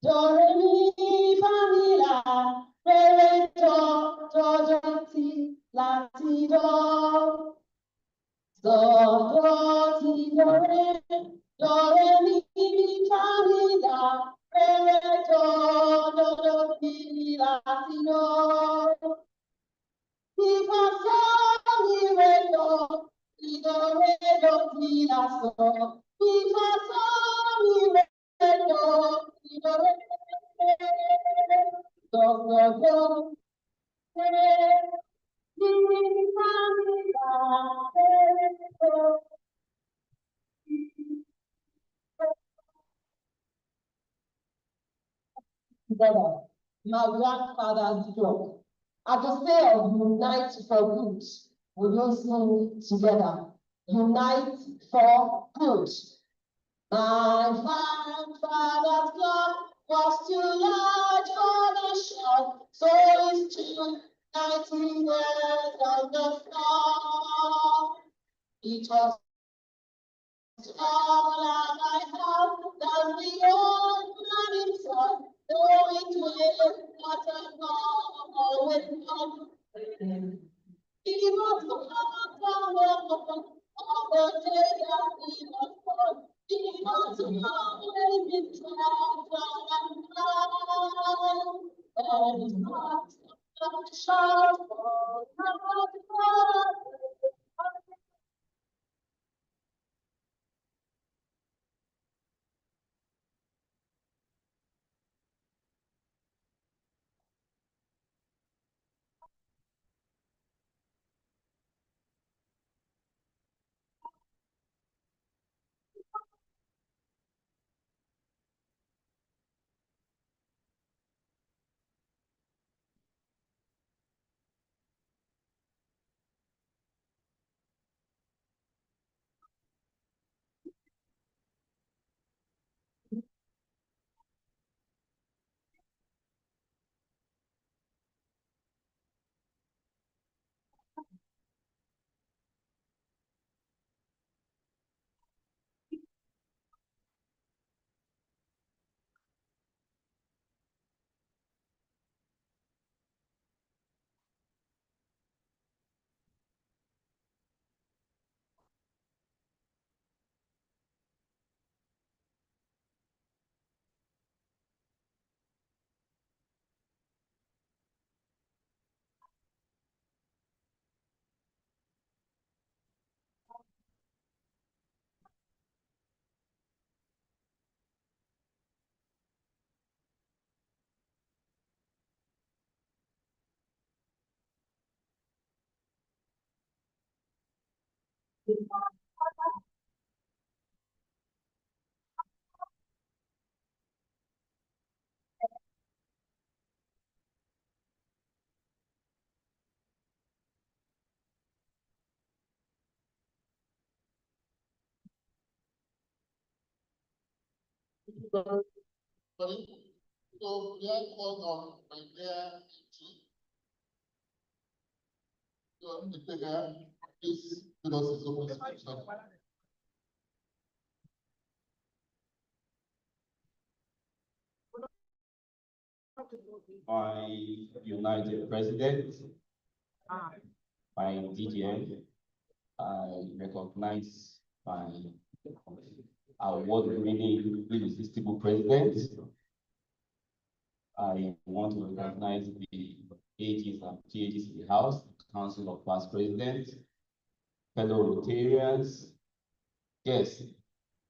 do re mi fa mi la re do ti la ti do. So do re mi fa mi la re do ti la ti do. Mi fa so mi re do ti la so. Mi fa so mi re do. Together, my grandfather's clock. At the say of unite for good, we will sing together. Unite for good. My father's love was too large for the shore, so it's true, 19 years on the floor. It was all that I have than the old running sun, though it will not always come. He was the all the day that we must fall. He was always in trouble and down, and his heart shout for God. So we have called on my dear so the figure is with us is open discussion. My United President, my DGN, I recognize my award-winning irresistible president. I want to recognize the AGs and PAGs in the House, Council of Past Presidents, fellow Rotarians, guests,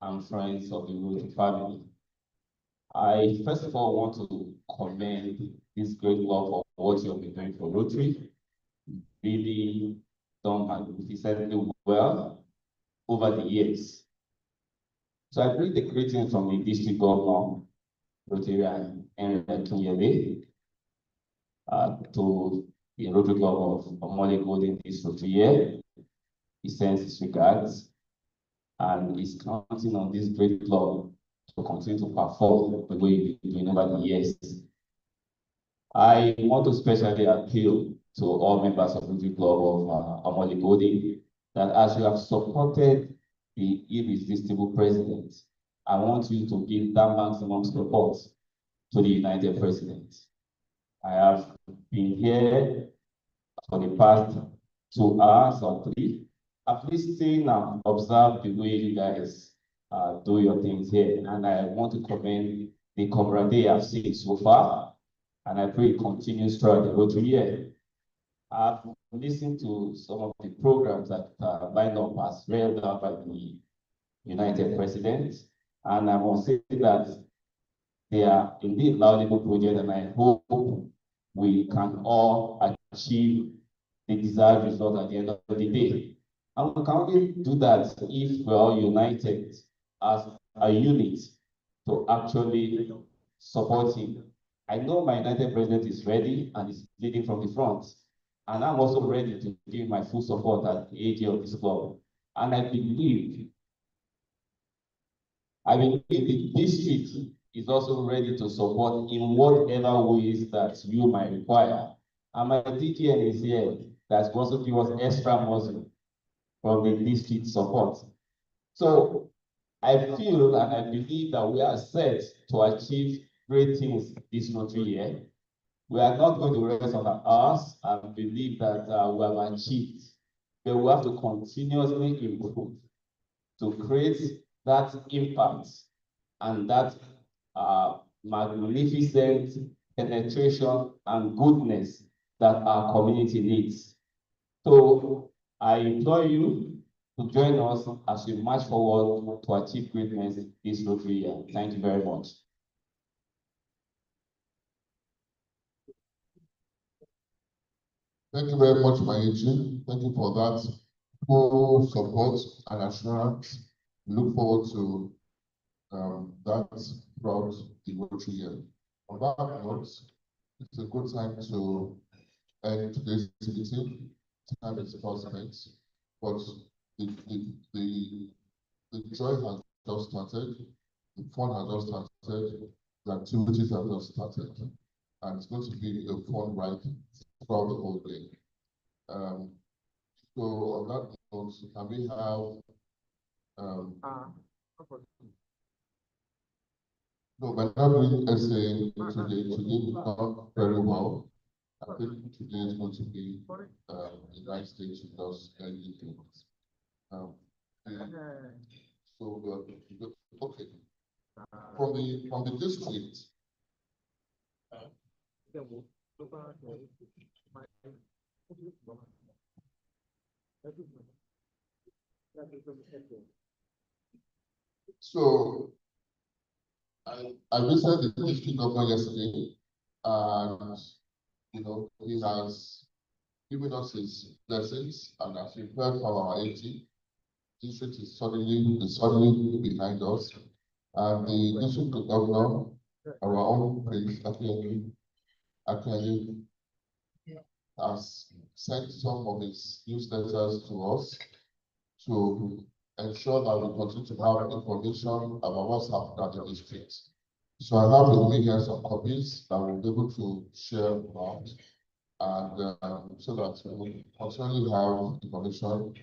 and friends of the Rotary family. I first of all want to commend this great work of what you have been doing for Rotary. Really done magnificently well over the years. So I bring the greetings from the district governor, Rotarian Henry Akinyele, to the Rotary Club of Omole Golden District here. He sends his regards and is counting on this great club to continue to perform the way you've been doing over the years. I want to especially appeal to all members of the Rotary Club of Omole Golden that as you have supported the irresistible president, I want you to give that maximum support to the United President. I have been here for the past 2 hours or 3. I've listened and observed the way you guys do your things here. And I want to commend the camaraderie I've seen so far. And I pray it continues throughout the Rotary year. I've listened to some of the programs that lined up as read out by the United President. And I must say that they are indeed laudable projects, and I hope we can all achieve the desired result at the end of the day. And we can only do that if we're all united as a unit to actually support him I know my United President is ready and is leading from the front. And I'm also ready to give my full support at the AG of this club. And I believe the district is also ready to support in whatever ways that you might require. And my DTN is here that also give us extra muscle from the district support. So I feel and I believe that we are set to achieve great things this Rotary year. We are not going to rest on our arms and believe that we have achieved, but we have to continuously improve to create that impact and that magnificent penetration and goodness that our community needs. So I implore you to join us as we march forward to achieve greatness this Rotary year. Thank you very much. Thank you very much, Mayechi. Thank you for that full support and assurance. We look forward to that throughout the Rotary year. On that note, it's a good time to end today's meeting. Time is fast spent, but the joy has just started, the fun has just started, the activities have just started, and it's going to be a fun ride throughout the whole day. So on that note, can we have no, we're not doing essay today. Today we done very well. I think today is going to be a nice day to just end the things. So okay. From the district. So I visited the district governor yesterday, and he has given us his blessings, and as we've heard from our AG, district is suddenly behind us, and the district governor, our own Prince Akanyemi, has sent some of his newsletters to us to ensure that we continue to have information about what's happening at the district. So I have with me here some copies that we'll be able to share about, and so that we continually have information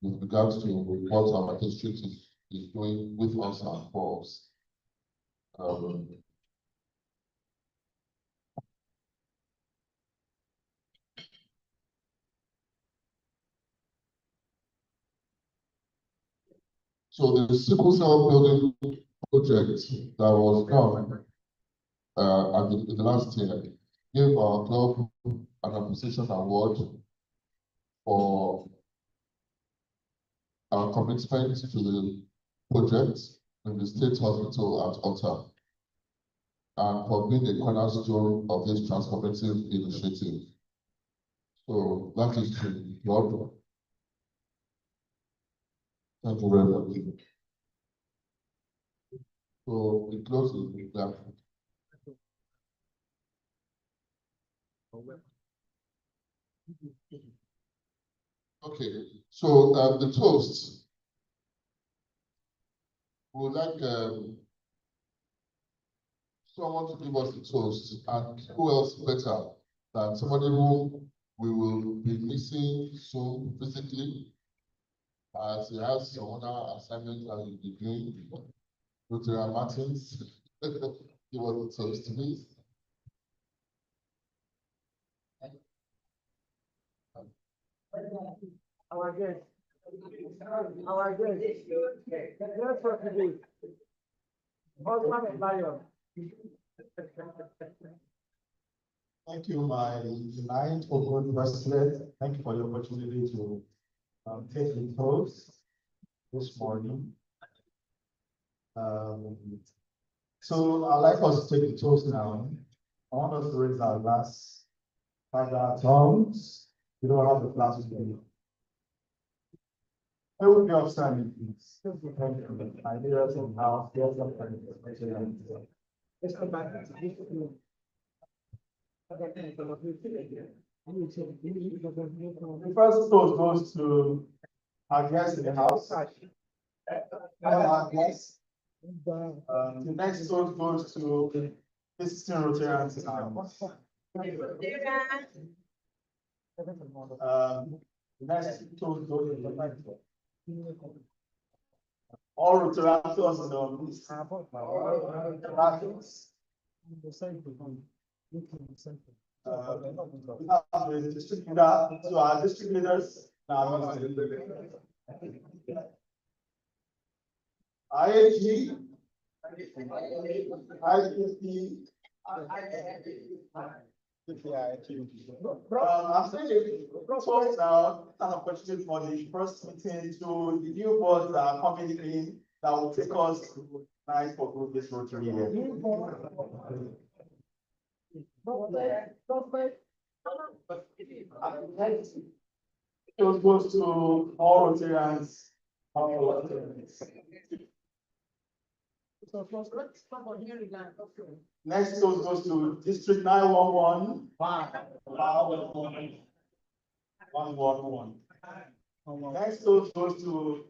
with regards to what our district is doing with us and for us. So the sickle cell building project that was done in the last year gave our club an appreciation award for our commitment to the project in the state hospital at Otta, and for being a cornerstone of this transformative initiative. So that is to God. Thank you very much. So it closes with that. Okay, so the toast. We would like someone to give us the toast, and who else better than somebody who we will be missing soon physically, as he has some other assignments that he'll be doing. Dr. Martins, give us the toast, please. Our guest. Yes, for today. Osman and Lion. Thank you, my United for Good President. Thank you for the opportunity to take the toast this morning. So I'd like us to take the toast now. I want us to raise our glass, find our tongues. We don't have the glasses today. It would be outstanding, please. Thank you. I hear us in house. Let's come back. The first toast goes to our guests in the house. Our guests. The next toast goes to visiting Rotarians in our house. The next toast goes to all Rotarians on the list. We have the distributor to our distributors. IAG, IPP, I'm saying first now, an opportunity for the first meeting to the new boards that are coming in that will take us nice for group this Rotary here. It goes to all Rotarians. Next goes to District 911. 111. Next goes to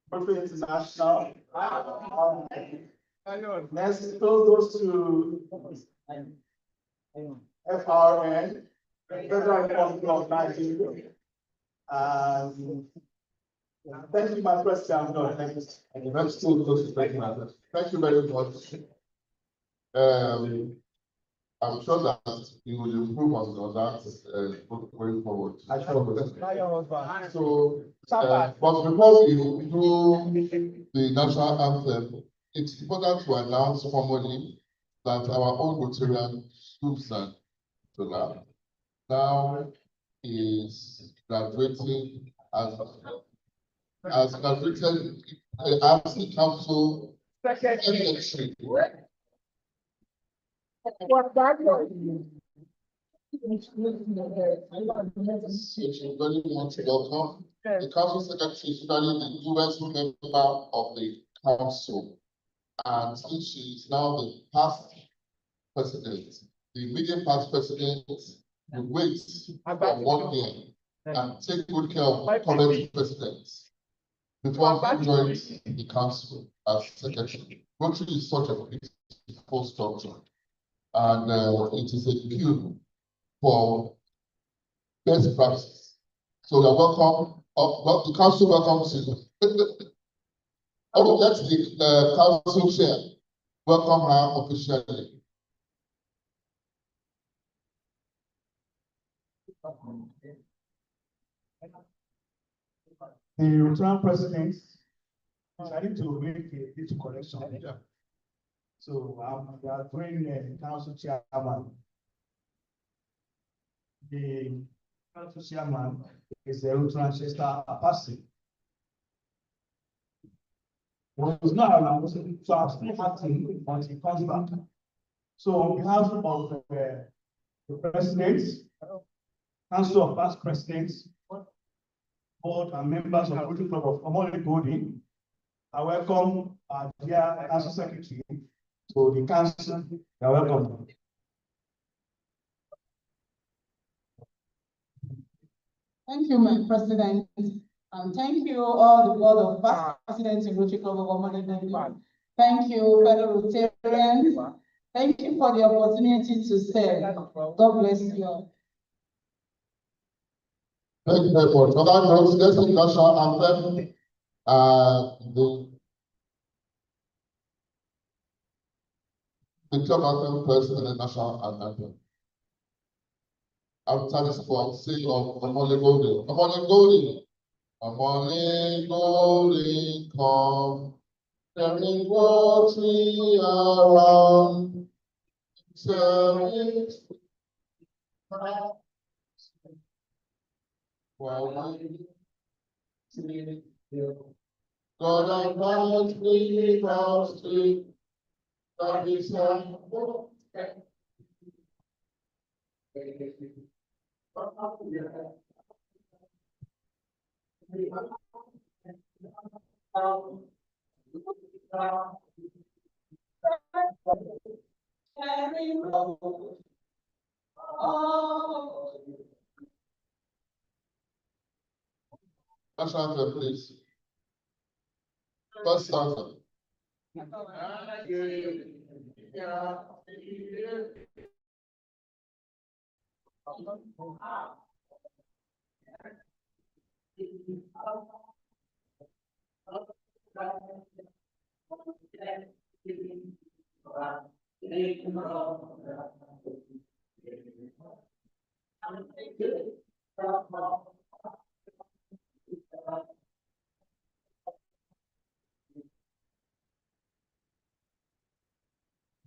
Berkeley International. Next goes to FRN, Federal Republic of Nigeria. Thank you, my president. No, thank you. And the next two goes to thank you very much. I'm sure that you will improve on that going forward. So, but before we do the national anthem, it's important to announce formally that our own Rotarian Susan now is graduating as graduated as the council secretary. Which is very much welcome. The council secretary is usually the newest member of the council, and since she is now the past president, the immediate past president will wait for 1 year and take good care of current presidents before he joins the council as secretary. Rotary is such a peaceful structure, and it is a cue for best practice. So you're welcome. The council welcomes you. Let the council chair welcome her officially. The Rotarian president decided to make a little correction. So we are doing the council chairman. The council chairman is the Rotarian Chester Apasi. Was not around, so I'm still acting until he comes back. So on behalf of the president, council of past presidents, board and members of the Rotary Club of Omole Golden, I welcome our dear council secretary to the council. You are welcome. Thank you, my president, and thank you all the board of past presidents in Rotary Club of Omole Golden. Thank you, fellow Rotarians. Thank you for the opportunity to serve. God bless you all. Thank you very much. For that note, let's sing national anthem. The club anthem first and the national anthem. After this one, sing of Omole Golden. Omole Golden. Omole Golden, come. There is Rotary around. Service. God Almighty, we bow to His Son. National anthem, please. First anthem.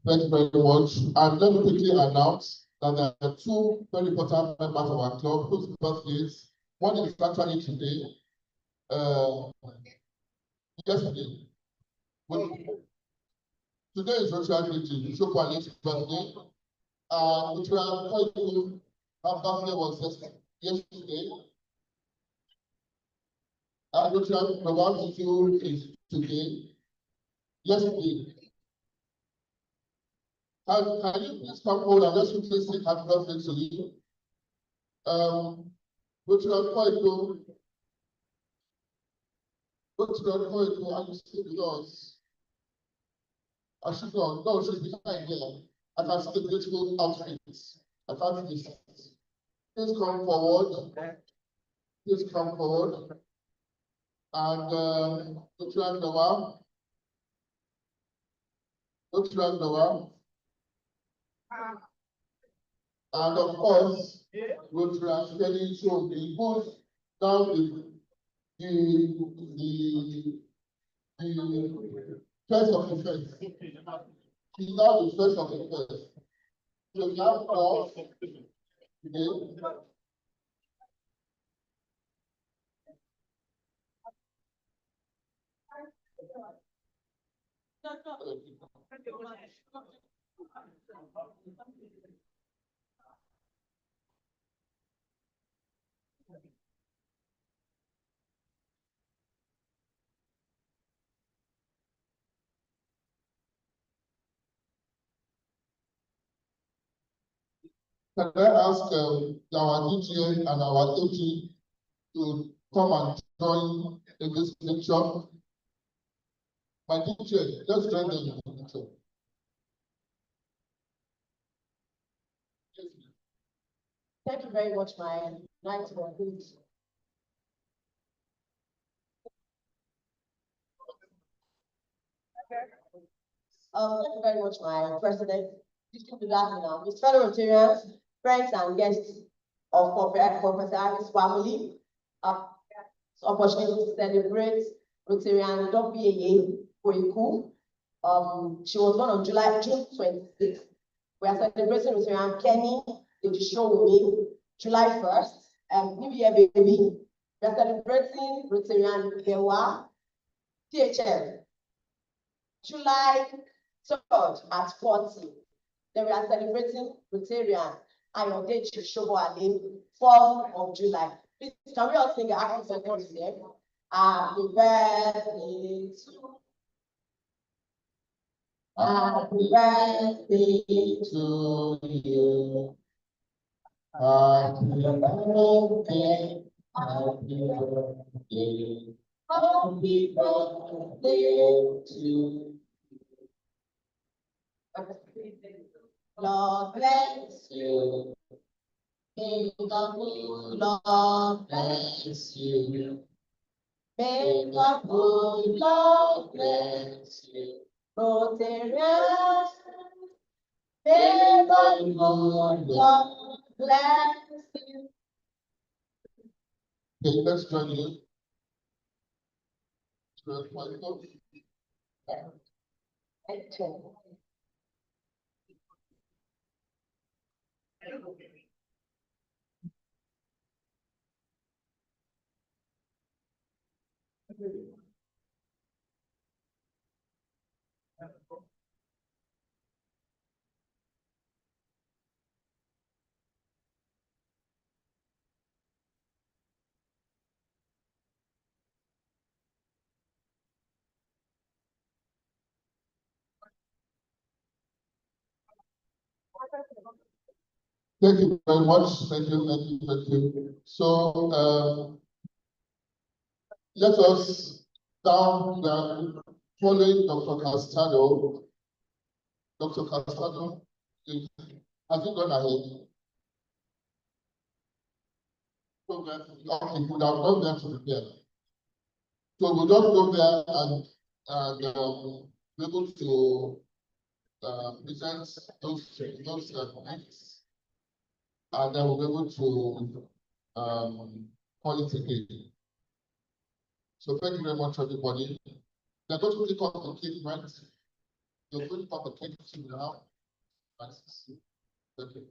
Thank you very much. And let me quickly announce that there are two very important members of our club whose birthdays. One is actually today. Yesterday. Today is Rotary meeting. Bishop Wale's birthday. Which we are quite good. Her birthday was yesterday. And Rotary Global is today. Yesterday. Can you please come forward and let's quickly say happy birthday to you? Which we are quite good. Which we are quite good. And you see because I should go. No, she's behind here. I can see the beautiful outfits. I can't see this. Please come forward. Please come forward. And which one Noah? Which one Noah? And of course, which one Kelly show the booth down the first of the first. She's now the first of the first. So we have four. Okay. Can I ask our DGA and our AG to come and join in this picture? My DGA, let's join them in the picture. Thank you very much, my nice one. Thank you very much, my president. Good afternoon, Mr. Fellow Rotarians, friends and guests of Professor Harris' family. Opportunity to celebrate Rotarian WAA Koiku. She was born on June 26th. We are celebrating Rotarian Kenny Ejishowumi, July 1st. New Year, baby. We are celebrating Rotarian Kewa, THF, July 3rd at 40. Then we are celebrating Rotarian Ayodeji Shoboale, 4th of July. Please, can we all sing a happy birthday here? Happy birthday to you. Happy birthday to you. Happy birthday. Happy birthday. Happy birthday to you. Lord bless you. May the good Lord bless you. May the good Lord bless you. Rotarians, may the good Lord bless you. Okay, let's join you. Thank you very much. Thank you. So, let us following Dr. Castado. Dr. Castado, have you gone ahead? Okay, you could have gone there to prepare. So we just go there and be able to present those points, and then we'll be able to call it again. So thank you very much, everybody. They're going to pick up the cake, right? They're going to pick up the cake now. Thank you.